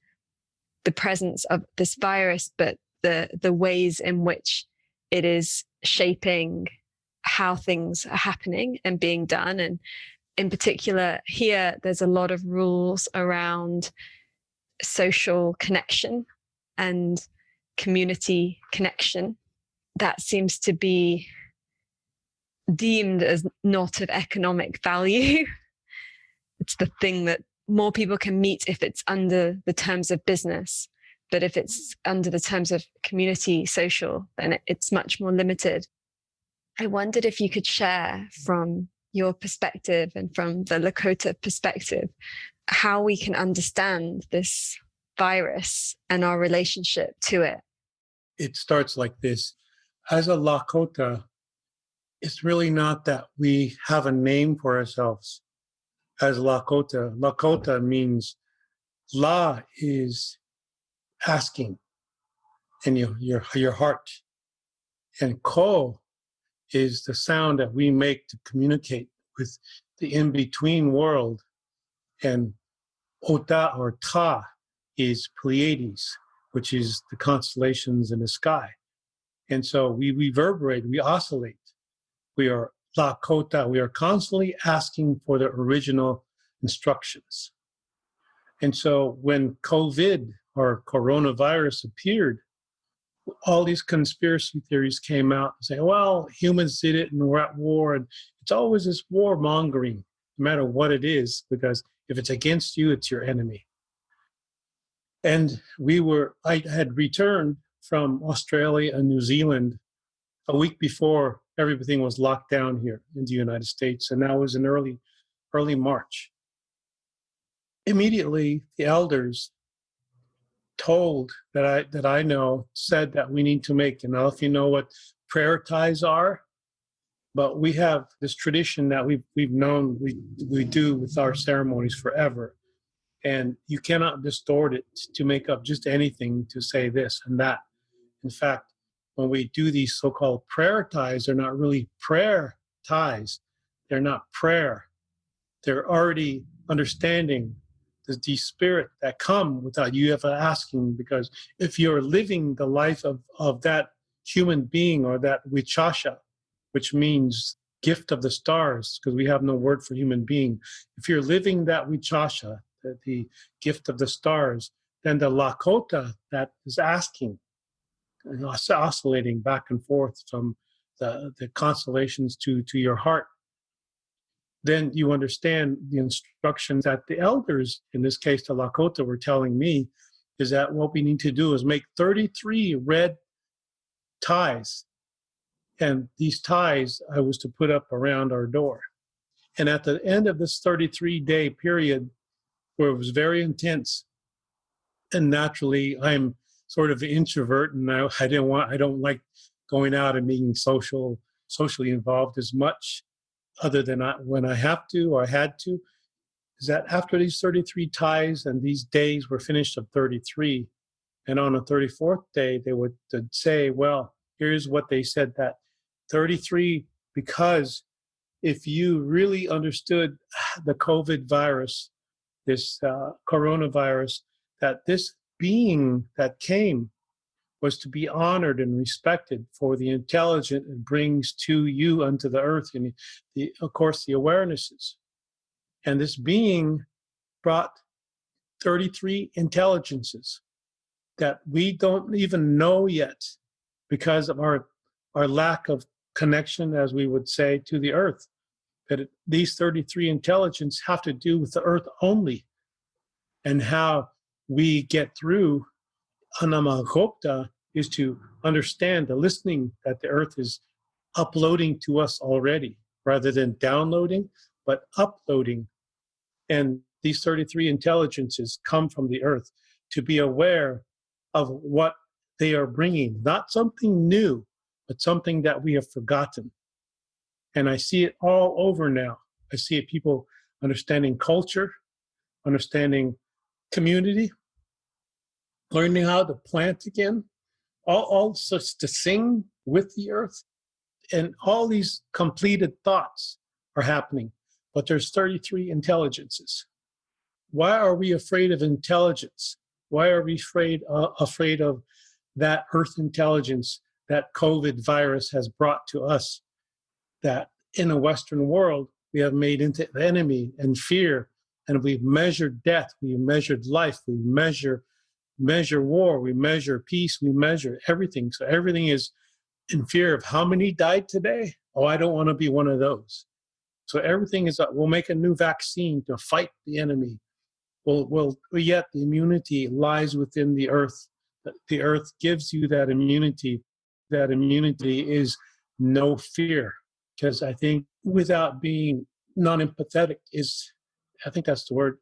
the presence of this virus, but the ways in which it is shaping how things are happening and being done. And in particular, here, there's a lot of rules around social connection and community connection that seems to be deemed as not of economic value. It's the thing that more people can meet if it's under the terms of business. But if it's under the terms of community, social, then it's much more limited. I wondered if you could share from your perspective and from the Lakota perspective, how we can understand this virus and our relationship to it. It starts like this. As a Lakota, it's really not that we have a name for ourselves. As Lakota, Lakota means La is asking in your heart. And Ko is the sound that we make to communicate with the in-between world. And Ota or Ta is Pleiades, which is the constellations in the sky. And so we reverberate, we oscillate. We are Lakota. We are constantly asking for the original instructions. And so when COVID or coronavirus appeared, all these conspiracy theories came out and say, well, humans did it and we're at war. And it's always this warmongering, no matter what it is, because if it's against you, it's your enemy. And I had returned from Australia and New Zealand a week before everything was locked down here in the United States. And that was in early March. Immediately, the elders told that I know said that we need to make, and I don't know if you know what prayer ties are, but we have this tradition that we've known we do with our ceremonies forever. And you cannot distort it to make up just anything to say this and that. In fact, when we do these so-called prayer ties, they're not really prayer ties. They're not prayer. They're already understanding the spirit that come without you ever asking, because if you're living the life of that human being or that wichasha, which means gift of the stars, because we have no word for human being. If you're living that wichasha, the gift of the stars, then the Lakota that is asking, oscillating back and forth from the constellations to your heart, then you understand the instructions that the elders, in this case the Lakota, were telling me, is that what we need to do is make 33 red ties. And these ties I was to put up around our door. And at the end of this 33-day period, where it was very intense, and naturally I'm sort of an introvert, and I don't like going out and being socially involved as much, other than when I have to or I had to, is that after these 33 ties and these days were finished of 33, and on the 34th day, they would say, well, here's what they said, that 33, because if you really understood the COVID virus, this coronavirus, that this being that came was to be honored and respected for the intelligence it brings to you unto the earth, and of course the awarenesses. And this being brought 33 intelligences that we don't even know yet, because of our lack of connection, as we would say, to the earth. That these 33 intelligences have to do with the earth only, and how we get through Anamagopta is to understand the listening that the earth is uploading to us already, rather than downloading, but uploading. And these 33 intelligences come from the earth to be aware of what they are bringing, not something new, but something that we have forgotten. And I see it all over now. I see it, people understanding culture, understanding community, learning how to plant again, all such to sing with the earth. And all these completed thoughts are happening. But there's 33 intelligences. Why are we afraid of intelligence? Why are we afraid of that earth intelligence that COVID virus has brought to us, that in a Western world we have made into the enemy and fear, and we've measured death, we've measured life, we measure war, we measure peace, we measure everything. So everything is in fear of how many died today? Oh, I don't want to be one of those. So everything is, we'll make a new vaccine to fight the enemy. Yet the immunity lies within the earth. The earth gives you that immunity. That immunity is no fear. Because I think without being non-empathetic I think that's the word,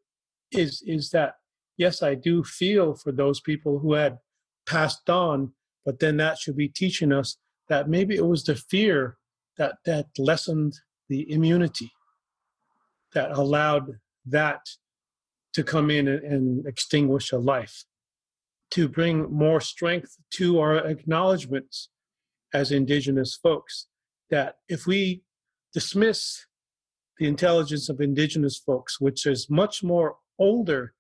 is that, yes, I do feel for those people who had passed on, but then that should be teaching us that maybe it was the fear that lessened the immunity, that allowed that to come in and extinguish a life, to bring more strength to our acknowledgments as Indigenous folks, that if we dismiss the intelligence of Indigenous folks, which is much more older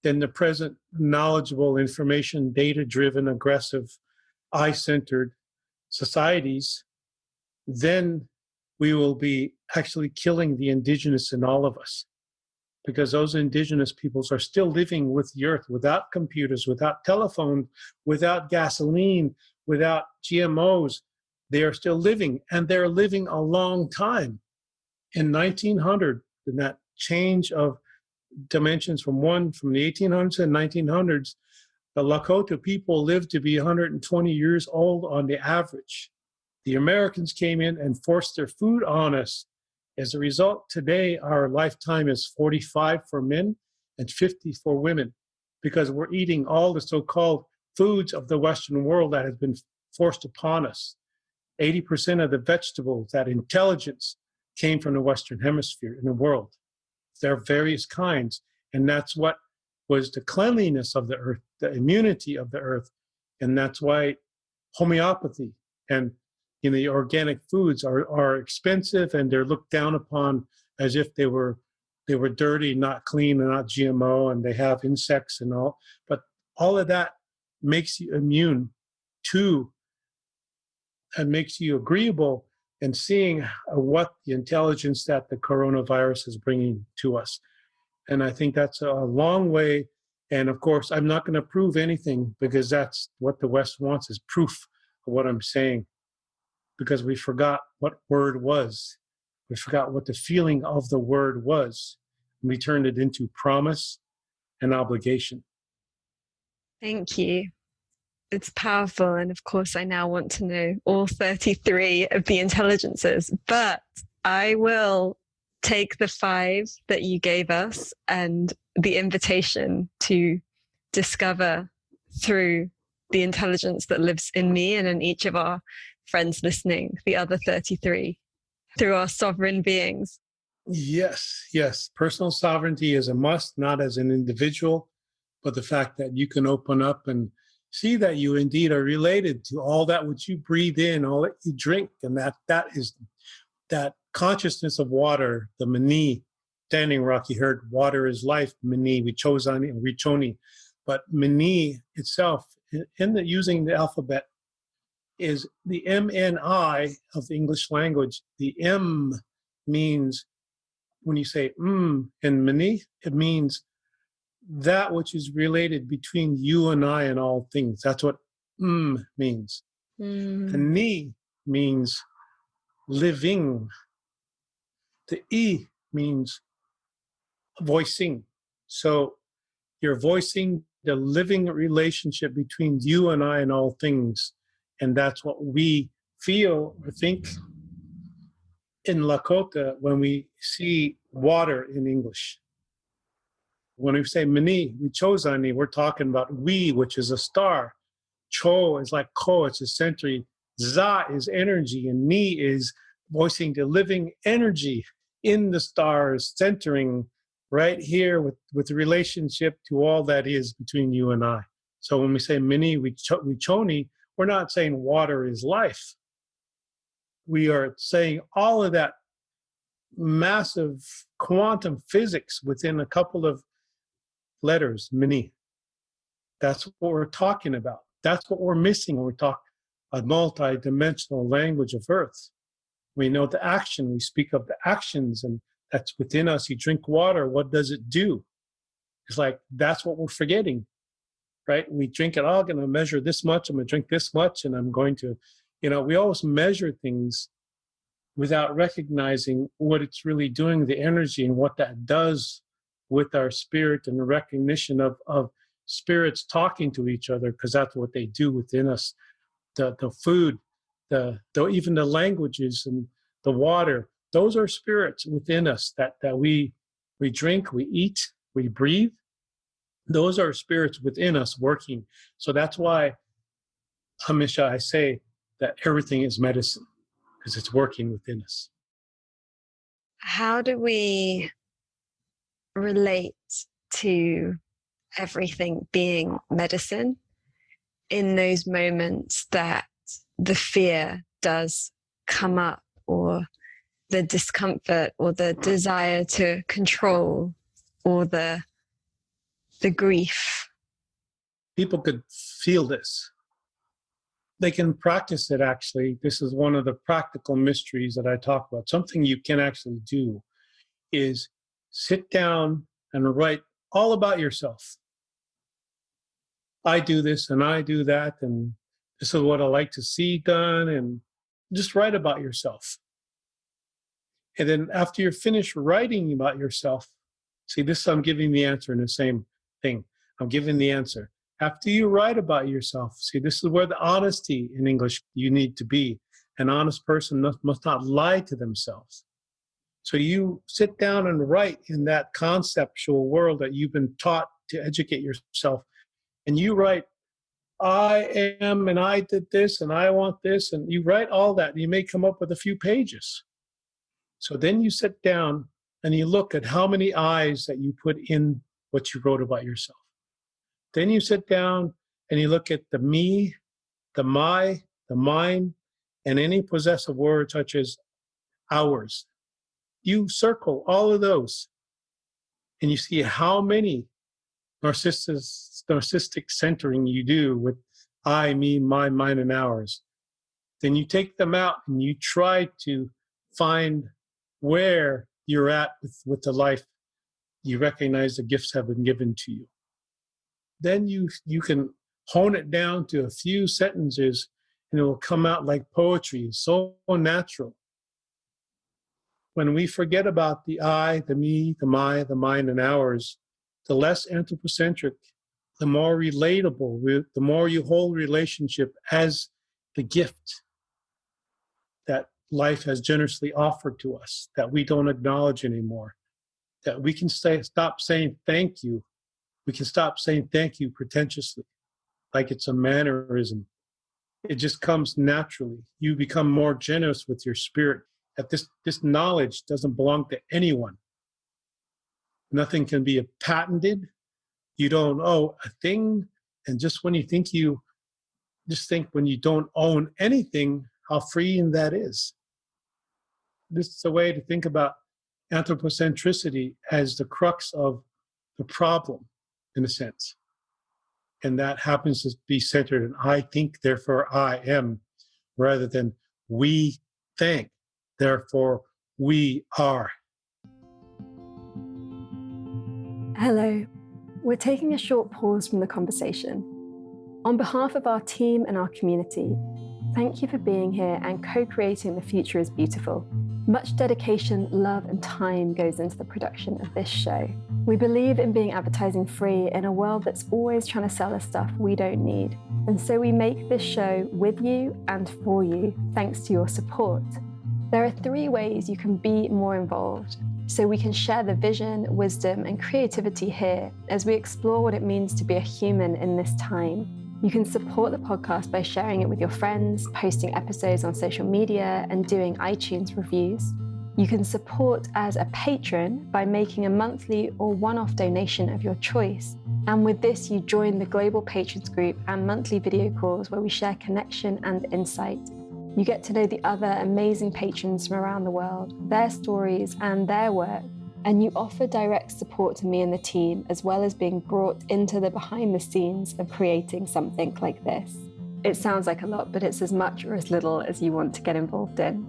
than the present knowledgeable, information, data-driven, aggressive, I-centered societies, then we will be actually killing the indigenous in all of us, because those indigenous peoples are still living with the earth without computers, without telephone, without gasoline, without GMOs. They are still living, and they're living a long time. In 1900, in that change of dimensions from the 1800s and 1900s, the Lakota people lived to be 120 years old on the average. The Americans came in and forced their food on us. As a result, today our lifetime is 45 for men and 50 for women, because we're eating all the so-called foods of the Western world that has been forced upon us. 80% of the vegetables, that intelligence, came from the Western Hemisphere in the world. There are various kinds, and that's what was the cleanliness of the earth, the immunity of the earth, and that's why homeopathy and the organic foods are expensive, and they're looked down upon as if they were dirty, not clean, and not GMO, and they have insects and all. But all of that makes you immune to and makes you agreeable in seeing what the intelligence that the coronavirus is bringing to us. And I think that's a long way. And of course, I'm not going to prove anything, because that's what the West wants, is proof of what I'm saying, because we forgot what word was. We forgot what the feeling of the word was. And we turned it into promise and obligation. Thank you. It's powerful. And of course, I now want to know all 33 of the intelligences, but I will take the 5 that you gave us and the invitation to discover through the intelligence that lives in me and in each of our friends listening, the other 33, through our sovereign beings. Yes. Personal sovereignty is a must, not as an individual, but the fact that you can open up and see that you indeed are related to all that which you breathe in, all that you drink, and that is that consciousness of water, the Mani, Standing Rock. You heard water is life, Mani, Wichoni. But Mani itself, using the alphabet, is the MNI of the English language. The M means, when you say in Mani, it means that which is related between you and I and all things. That's what means. The Ni means living. The E means voicing. So you're voicing the living relationship between you and I and all things. And that's what we feel or think in Lakota when we see water in English. When we say Mani, Wichozani, we're talking about we, which is a star. Cho is like ko, it's a century. Za is energy, and Ni is voicing the living energy in the stars, centering right here with the relationship to all that is between you and I. So when we say Mani Wichoni, we're not saying water is life. We are saying all of that massive quantum physics within a couple of letters, Mani. That's what we're talking about. That's what we're missing when we talk a multi-dimensional language of Earth. We know the action. We speak of the actions, and that's within us. You drink water. What does it do? It's like, that's what we're forgetting, right? We drink it. Oh, I'm going to measure this much. I'm going to drink this much, and I'm going to, we always measure things without recognizing what it's really doing, the energy, and what that does with our spirit, and the recognition of spirits talking to each other, because that's what they do within us. The food, even the languages and the water, those are spirits within us that we drink, we eat, we breathe. Those are spirits within us working. So that's why, Amisha, I say that everything is medicine, because it's working within us. How do we relate to everything being medicine in those moments that the fear does come up, or the discomfort, or the desire to control, or the grief? People could feel this. they can practice it actually. This is one of the practical mysteries that I talk about. Something you can actually do is sit down and write all about yourself. I do this and I do that, and this is what I like to see done, and just write about yourself. And then after you're finished writing about yourself, see, this I'm giving the answer in the same thing. I'm giving the answer. After you write about yourself, see, this is where the honesty in English you need to be. An honest person must not lie to themselves. So you sit down and write in that conceptual world that you've been taught to educate yourself. And you write, I am, and I did this, and I want this. And you write all that. And you may come up with a few pages. So then you sit down and you look at how many I's that you put in what you wrote about yourself. Then you sit down and you look at the me, the my, the mine, and any possessive word such as ours. You circle all of those and you see how many narcissistic centering you do with I, me, my, mine, and ours. Then you take them out and you try to find where you're at with the life you recognize the gifts have been given to you. Then you can hone it down to a few sentences and it will come out like poetry, so natural. When we forget about the I, the me, the my, the mine, and ours, the less anthropocentric, the more relatable, the more you hold relationship as the gift that life has generously offered to us, that we don't acknowledge anymore, that we can stop saying thank you. We can stop saying thank you pretentiously, like it's a mannerism. It just comes naturally. You become more generous with your spirit. That this knowledge doesn't belong to anyone. Nothing can be patented. You don't owe a thing. And just when you think when you don't own anything, how freeing that is. This is a way to think about anthropocentricity as the crux of the problem, in a sense. And that happens to be centered in I think, therefore I am, rather than we think, therefore we are. Hello. We're taking a short pause from the conversation. On behalf of our team and our community, thank you for being here and co-creating The Future is Beautiful. Much dedication, love, and time goes into the production of this show. We believe in being advertising free in a world that's always trying to sell us stuff we don't need. And so we make this show with you and for you, thanks to your support. There are 3 ways you can be more involved, so we can share the vision, wisdom, and creativity here as we explore what it means to be a human in this time. You can support the podcast by sharing it with your friends, posting episodes on social media, and doing iTunes reviews. You can support as a patron by making a monthly or one-off donation of your choice. And with this, you join the Global Patrons group and monthly video calls where we share connection and insight. You get to know the other amazing patrons from around the world, their stories and their work, and you offer direct support to me and the team, as well as being brought into the behind the scenes of creating something like this. It sounds like a lot, but it's as much or as little as you want to get involved in.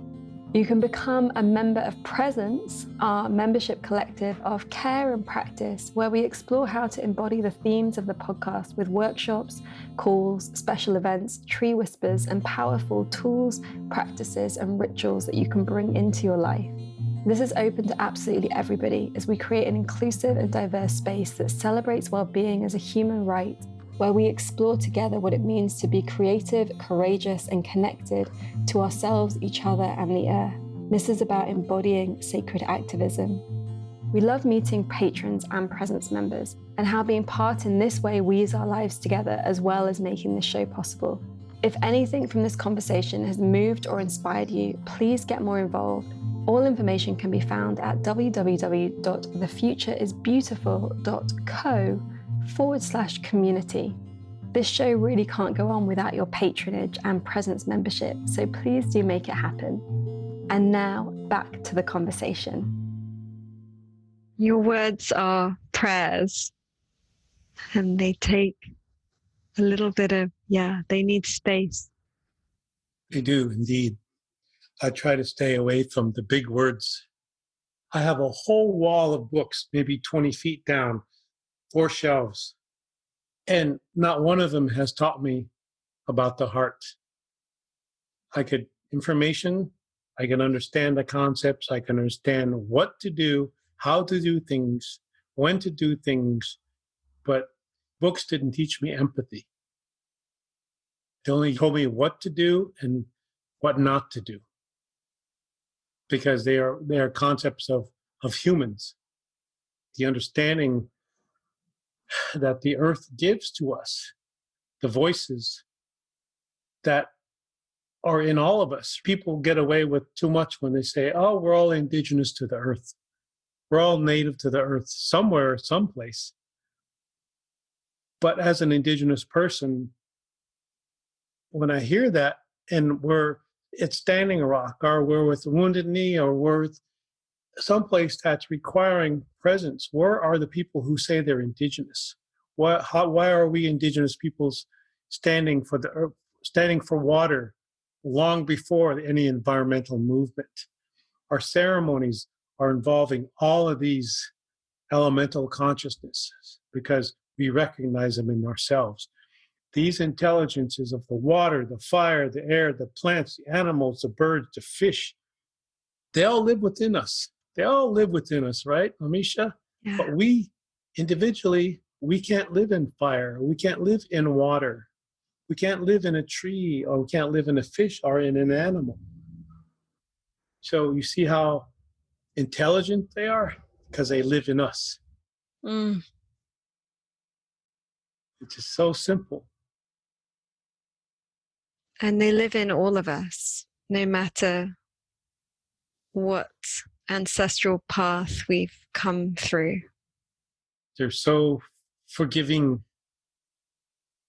You can become a member of Presence, our membership collective of care and practice, where we explore how to embody the themes of the podcast with workshops, calls, special events, tree whispers, and powerful tools, practices, and rituals that you can bring into your life. This is open to absolutely everybody as we create an inclusive and diverse space that celebrates well-being as a human right, where we explore together what it means to be creative, courageous, and connected to ourselves, each other, and the earth. This is about embodying sacred activism. We love meeting patrons and Presence members, and how being part in this way weaves our lives together, as well as making this show possible. If anything from this conversation has moved or inspired you, please get more involved. All information can be found at www.thefutureisbeautiful.co/community. This show really can't go on without your patronage and Presence membership, so please do make it happen. And now, back to the conversation. Your words are prayers, and they take a little bit of, they need space I do indeed. I try to stay away from the big words. I have a whole wall of books, maybe 20 feet down, 4 shelves, and not one of them has taught me about the heart. Information, I can understand the concepts, I can understand what to do, how to do things, when to do things, but books didn't teach me empathy. They only told me what to do and what not to do, because they are concepts of humans. The understanding that the earth gives to us, the voices that are in all of us. People get away with too much when they say, oh, we're all indigenous to the earth. We're all native to the earth somewhere, someplace. But as an indigenous person, when I hear that, and we're at Standing Rock, or we're with Wounded Knee, or we're with someplace that's requiring presence, where are the people who say they're indigenous? Why are we indigenous peoples standing for the earth, standing for water long before any environmental movement? Our ceremonies are involving all of these elemental consciousnesses because we recognize them in ourselves. These intelligences of the water, the fire, the air, the plants, the animals, the birds, the fish, they all live within us. They all live within us, right, Amisha? Yeah. But we, individually, we can't live in fire. We can't live in water. We can't live in a tree, or we can't live in a fish or in an animal. So you see how intelligent they are? Because they live in us. Mm. It's just so simple. And they live in all of us, no matter what ancestral path we've come through. They're so forgiving.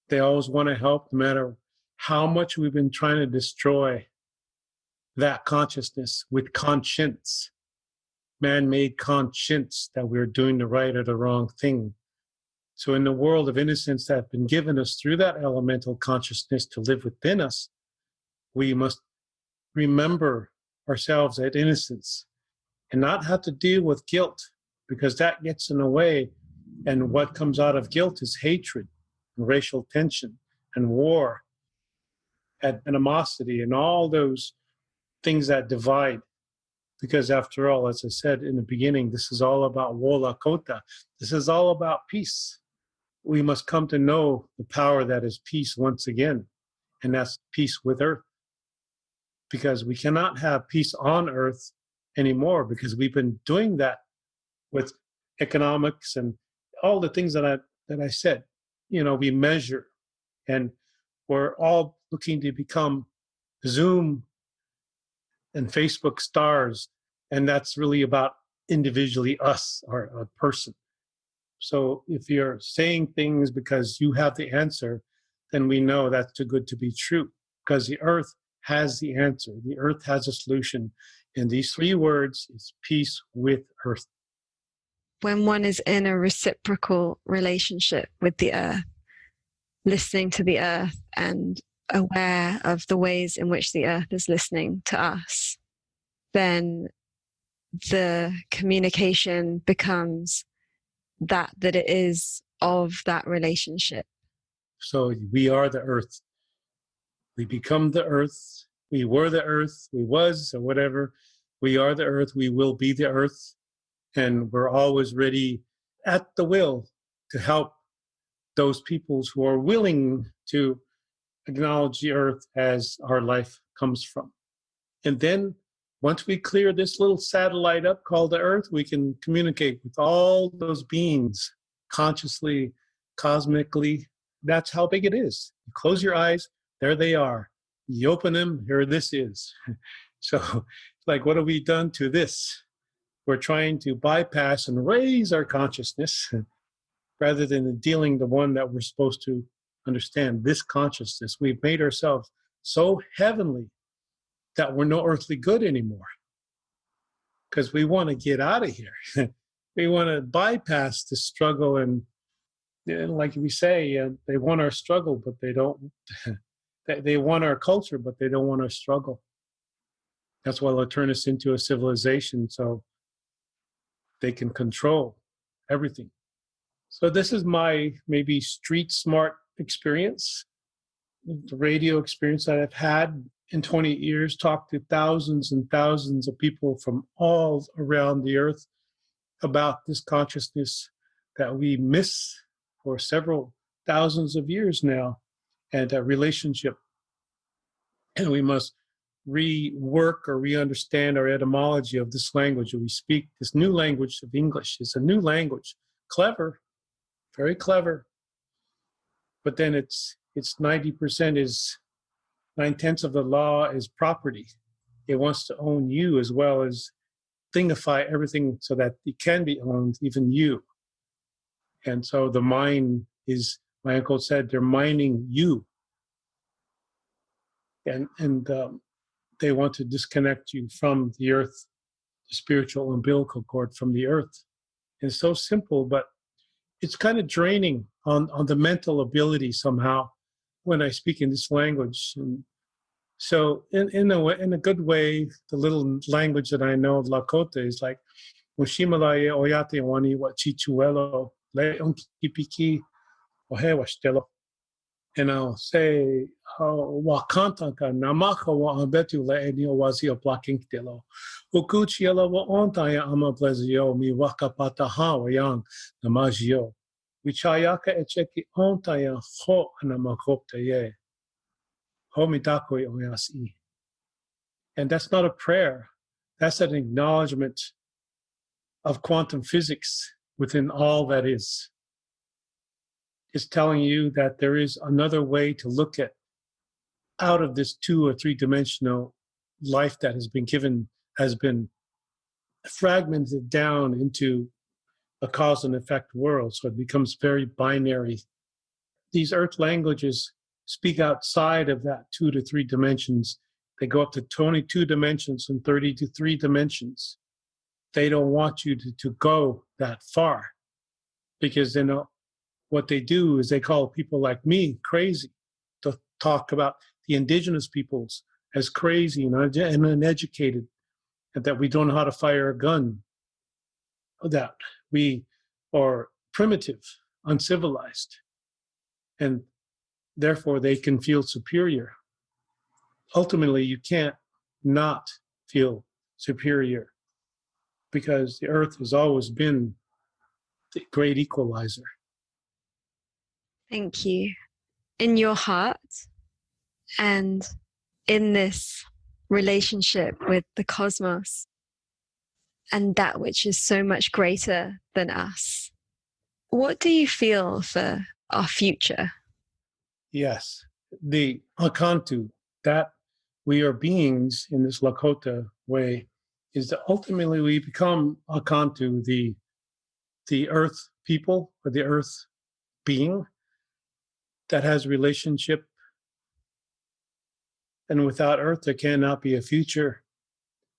They always want to help, no matter how much we've been trying to destroy that consciousness with conscience, man-made conscience, that we're doing the right or the wrong thing. So in the world of innocence that's been given us through that elemental consciousness to live within us, we must remember ourselves at innocence and not have to deal with guilt, because that gets in the way. And what comes out of guilt is hatred and racial tension and war and animosity and all those things that divide. Because after all, as I said in the beginning, this is all about Lakota. This is all about peace. We must come to know the power that is peace once again, and that's peace with Earth. Because we cannot have peace on Earth anymore, because we've been doing that with economics and all the things that I said. You know, we measure, and we're all looking to become Zoom and Facebook stars, and that's really about individually us, or a person. So if you're saying things because you have the answer, then we know that's too good to be true, because the earth has the answer. The earth has a solution. And these 3 words is peace with earth. When one is in a reciprocal relationship with the earth, listening to the earth and aware of the ways in which the earth is listening to us, then the communication becomes that it is of that relationship. So we are the earth. We become the earth. We were the earth. We was, or whatever. We are the earth. We will be the earth. And we're always ready at the will to help those peoples who are willing to acknowledge the earth as our life comes from. And then once we clear this little satellite up called the earth, we can communicate with all those beings consciously, cosmically. That's how big it is. You close your eyes, there they are. You open them, here this is. So, like, what have we done to this? We're trying to bypass and raise our consciousness rather than dealing the one that we're supposed to understand, this consciousness. We've made ourselves so heavenly that we're no earthly good anymore, because we want to get out of here. We want to bypass the struggle. And like we say, they want our struggle, but they don't They want our culture, but they don't want our struggle. That's why they'll turn us into a civilization so they can control everything. So this is my maybe street smart experience, the radio experience that I've had in 20 years, talked to thousands and thousands of people from all around the earth about this consciousness that we miss for several thousands of years now, and that relationship. And we must rework or re-understand our etymology of this language that we speak. This new language of English is a new language, clever, very clever, but then it's 90% is 9/10 of the law is property. It wants to own you as well as thingify everything so that it can be owned, even you. And so the mine is, my uncle said, they're mining you. And they want to disconnect you from the earth, the spiritual umbilical cord from the earth. And it's so simple, but it's kind of draining on the mental ability somehow when I speak in this language. And so in a good way, the little language that I know of Lakota is like, Mushimalaye oyate wani wa chichuelo le unkipiki ohewashtelo. And I'll say, Wakantanka namaka wa ambetu le enio wazio plakinktelo. Ukuchiela wa ontaya ama blazio mi wakapata ha wayang namajio. Wichayaka echeki ontaya ho anamakopta ye. Homitakoi oyasi. And that's not a prayer. That's an acknowledgement of quantum physics within all that is. It's telling you that there is another way to look at out of this 2 or 3 dimensional life that has been fragmented down into a cause and effect world. So it becomes very binary. These earth languages speak outside of that 2 to 3 dimensions. They go up to 22 dimensions and 33 dimensions. They don't want you to go that far, because they know what they do is they call people like me crazy, to talk about the indigenous peoples as crazy and uneducated, and that we don't know how to fire a gun, that we are primitive, uncivilized, and therefore they can feel superior. Ultimately, you can't not feel superior, because the earth has always been the great equalizer. Thank you. In your heart and in this relationship with the cosmos and that which is so much greater than us, what do you feel for our future? Yes, the Akantu, that we are beings in this Lakota way, is that ultimately we become Akantu, the earth people, or the earth being that has relationship. And without earth, there cannot be a future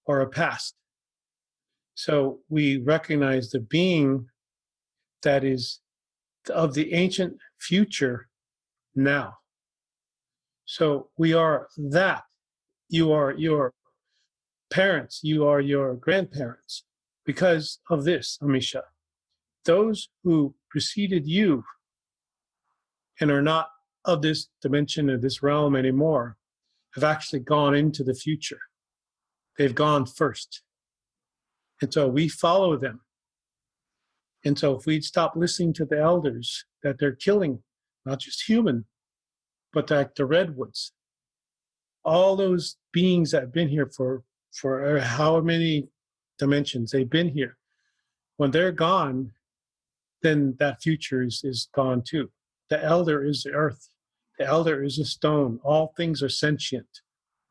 or a past. So we recognize the being that is of the ancient future now. So we are that. You are your parents, you are your grandparents because of this, Amisha. Those who preceded you and are not of this dimension or this realm anymore have actually gone into the future. They've gone first. And so we follow them. And so if we'd stop listening to the elders that they're killing, not just human, but like the redwoods, all those beings that have been here for how many dimensions they've been here, when they're gone, then that future is gone too. The elder is the earth. The elder is a stone. All things are sentient,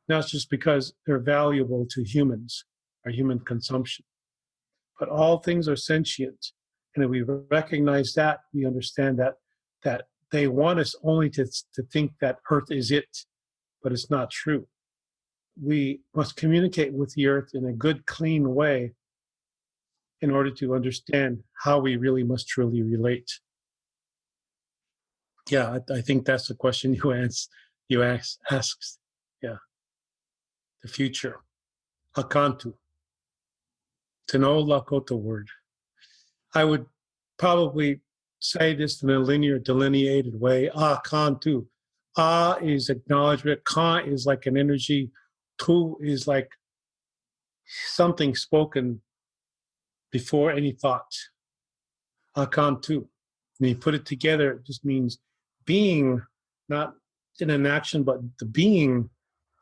not just because they're valuable to humans or human consumption, but all things are sentient. And if we recognize that, we understand that they want us only to think that earth is it, but it's not true. We must communicate with the earth in a good, clean way in order to understand how we really must truly relate. Yeah, I think that's the question you You asked, yeah, the future. Akantu. It's an old Lakota word. I would probably say this in a linear, delineated way. Akantu. Is acknowledgement. Ka is like an energy. Tu is like something spoken before any thought. Akantu. And you put it together, it just means being, not in an action, but the being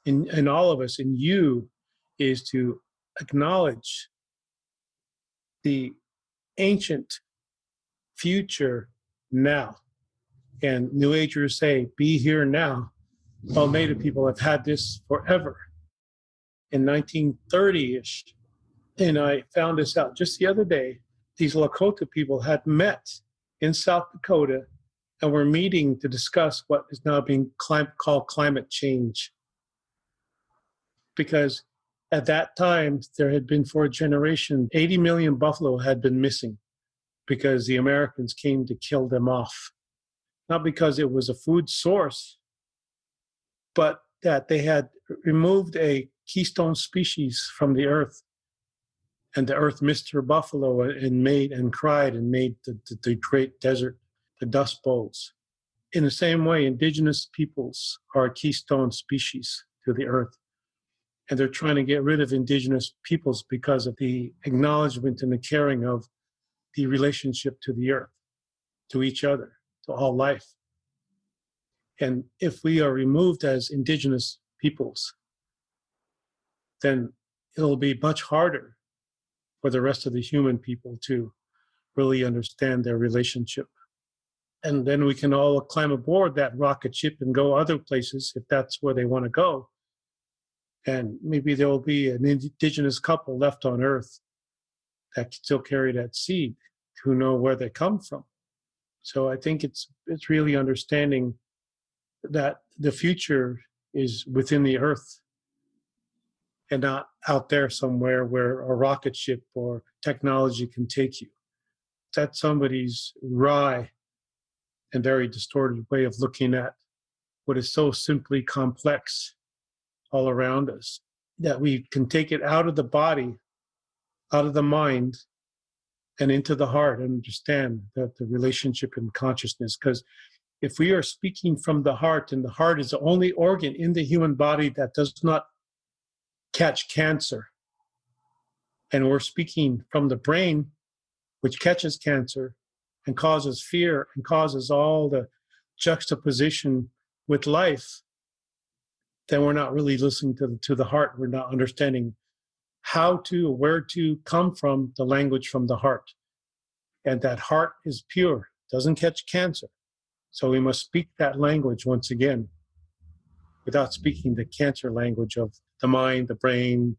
in all of us, in you, is to acknowledge the ancient future now. And New Agers say, be here now. Well, Native people have had this forever. In 1930-ish, and I found this out just the other day, these Lakota people had met in South Dakota and were meeting to discuss what is now being called climate change. Because at that time, there had been, for a generation, 80 million buffalo had been missing because the Americans came to kill them off. Not because it was a food source, but that they had removed a keystone species from the earth. And the earth missed her buffalo and cried and made the great desert, the Dust Bowls. In the same way, indigenous peoples are a keystone species to the earth. And they're trying to get rid of indigenous peoples because of the acknowledgement and the caring of the relationship to the earth, to each other, to all life. And if we are removed as indigenous peoples, then it'll be much harder for the rest of the human people to really understand their relationship. And then we can all climb aboard that rocket ship and go other places if that's where they want to go. And maybe there will be an indigenous couple left on Earth that still carry that seed, who know where they come from. So I think it's really understanding that the future is within the Earth and not out there somewhere where a rocket ship or technology can take you. That's somebody's wry and very distorted way of looking at what is so simply complex all around us, that we can take it out of the body, out of the mind, and into the heart and understand that the relationship and consciousness. Because if we are speaking from the heart, and the heart is the only organ in the human body that does not catch cancer, and we're speaking from the brain, which catches cancer and causes fear and causes all the juxtaposition with life, then we're not really listening to the heart. We're not understanding how to, where to come from the language from the heart. And that heart is pure, doesn't catch cancer. So we must speak that language once again without speaking the cancer language of the mind, the brain,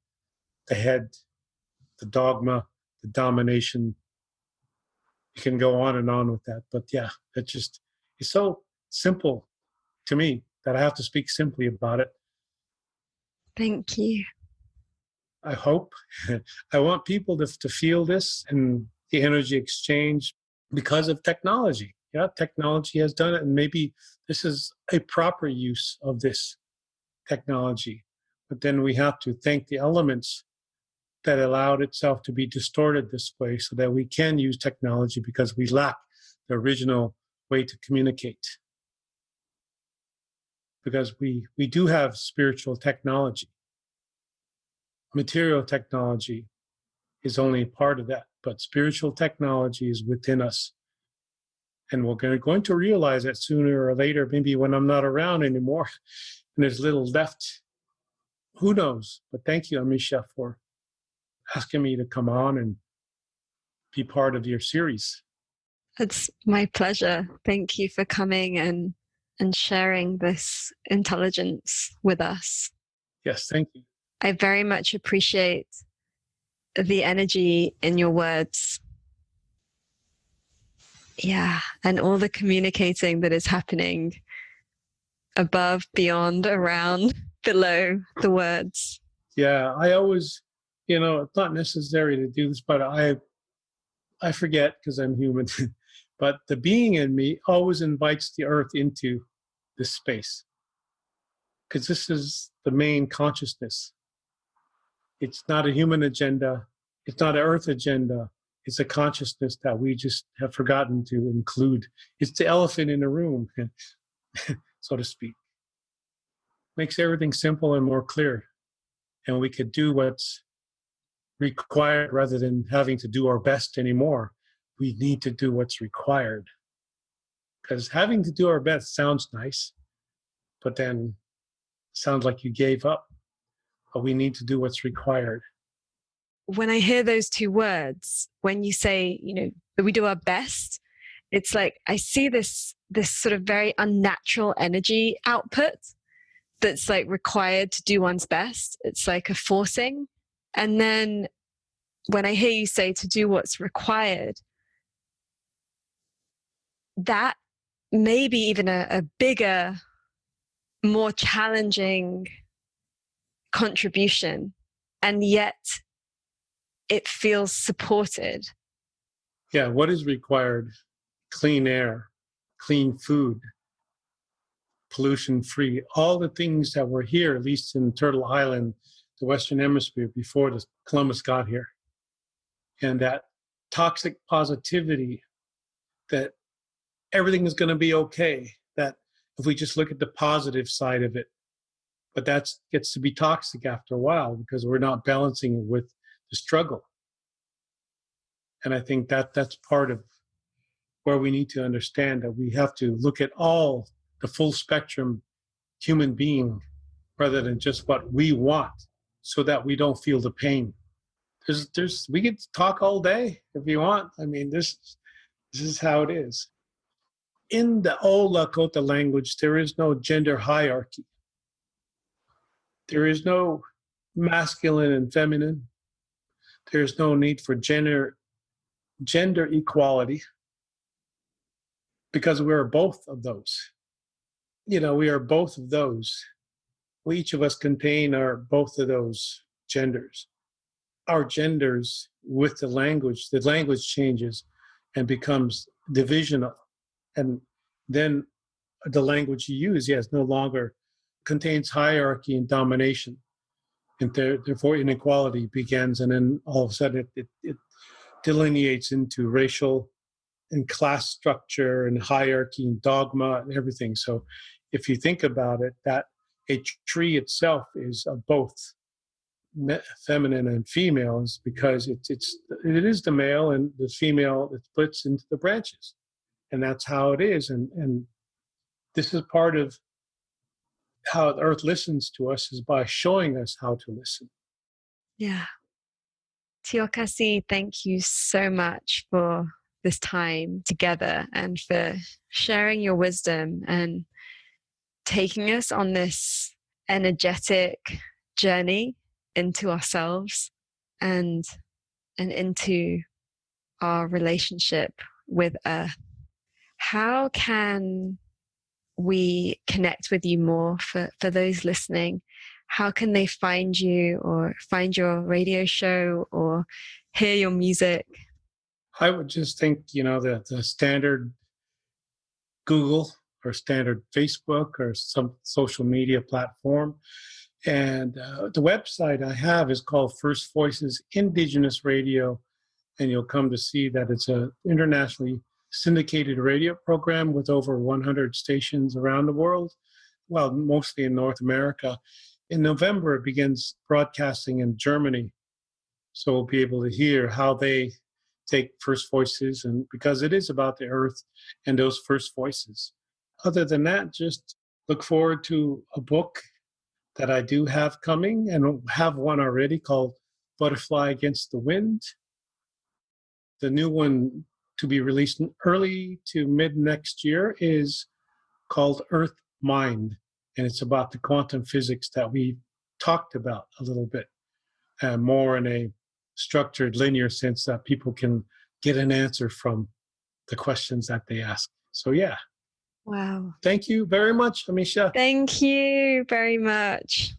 the head, the dogma, the domination. You can go on and on with that. But yeah, it's so simple to me that I have to speak simply about it. Thank you. I hope. I want people to feel this and the energy exchange because of technology. Yeah, technology has done it, and maybe this is a proper use of this technology. But then we have to thank the elements that allowed itself to be distorted this way so that we can use technology because we lack the original way to communicate. Because we do have spiritual technology. Material technology is only a part of that, but spiritual technology is within us. And we're going to realize that sooner or later, maybe when I'm not around anymore, and there's little left. Who knows? But thank you, Amisha, for asking me to come on and be part of your series. It's my pleasure. Thank you for coming and sharing this intelligence with us. Yes, thank you. I very much appreciate the energy in your words. Yeah, and all the communicating that is happening above, beyond, around, below the words. Yeah, I always, it's not necessary to do this, but I forget because I'm human. But the being in me always invites the earth into this space. because this is the main consciousness. It's not a human agenda. It's not an earth agenda. It's a consciousness that we just have forgotten to include. It's the elephant in the room, so to speak. Makes everything simple and more clear. And we could do what's required rather than having to do our best anymore. We need to do what's required. Because having to do our best sounds nice, but then sounds like you gave up. But we need to do what's required. When I hear those two words, when you say, that we do our best, it's like I see this sort of very unnatural energy output that's like required to do one's best. It's like a forcing. And then when I hear you say to do what's required, that may be even a bigger, more challenging contribution. And yet it feels supported. Yeah, what is required? Clean air, clean food, pollution-free, all the things that were here, at least in Turtle Island, the Western Hemisphere, before Columbus got here. And that toxic positivity that everything is going to be okay, that if we just look at the positive side of it, but that gets to be toxic after a while because we're not balancing it with the struggle. And I think that's part of where we need to understand that we have to look at all the full spectrum human being rather than just what we want so that we don't feel the pain. We could talk all day if you want. I mean, this is how it is. In the old Lakota language, there is no gender hierarchy. There is no masculine and feminine. There's no need for gender equality because we're both of those. We are both of those. Each of us contain both of those genders. Our genders with the language changes and becomes divisional. And then the language you use, no longer contains hierarchy and domination. And therefore inequality begins, and then all of a sudden it delineates into racial and class structure and hierarchy and dogma and everything. So if you think about it, that a tree itself is of both feminine and female is because it is the male and the female that splits into the branches. And that's how it is. And this is part of how the earth listens to us is by showing us how to listen. Yeah. Tiokasin, thank you so much for this time together and for sharing your wisdom and taking us on this energetic journey into ourselves and into our relationship with Earth. How can we connect with you more for those listening? How can they find you or find your radio show or hear your music? I would just think, the standard Google or standard Facebook or some social media platform. And the website I have is called First Voices Indigenous Radio. And you'll come to see that it's an internationally syndicated radio program with over 100 stations around the world, well, mostly in North America. In November, it begins broadcasting in Germany. So we'll be able to hear how they take first voices, and because it is about the earth and those first voices. Other than that, just look forward to a book that I do have coming and have one already called Butterfly Against the Wind. The new one to be released early to mid next year is called Earth Mind. And it's about the quantum physics that we talked about a little bit, more in a structured, linear sense that people can get an answer from the questions that they ask. So, yeah. Wow. Thank you very much, Amisha. Thank you very much.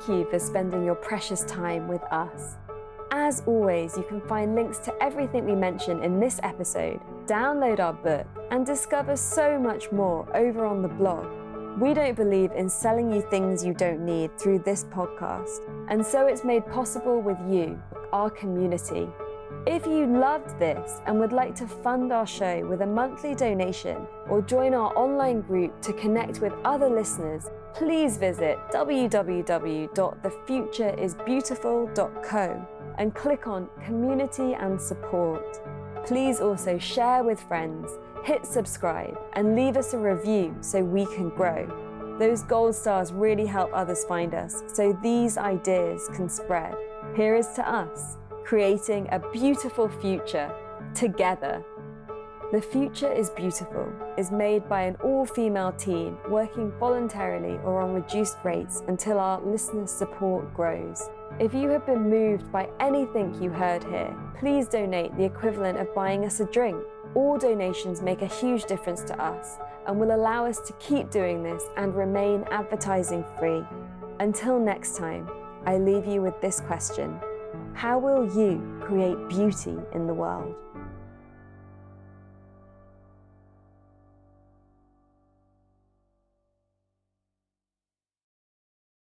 thank you for spending your precious time with us. As always, you can find links to everything we mention in this episode, download our book, and discover so much more over on the blog. We don't believe in selling you things you don't need through this podcast, and so it's made possible with you, our community. If you loved this and would like to fund our show with a monthly donation or join our online group to connect with other listeners, please visit www.thefutureisbeautiful.co and click on Community and Support. Please also share with friends, hit subscribe, and leave us a review so we can grow. Those gold stars really help others find us, so these ideas can spread. Here is to us, creating a beautiful future together. The Future is Beautiful is made by an all-female team working voluntarily or on reduced rates until our listener support grows. If you have been moved by anything you heard here, please donate the equivalent of buying us a drink. All donations make a huge difference to us and will allow us to keep doing this and remain advertising free. Until next time, I leave you with this question. How will you create beauty in the world?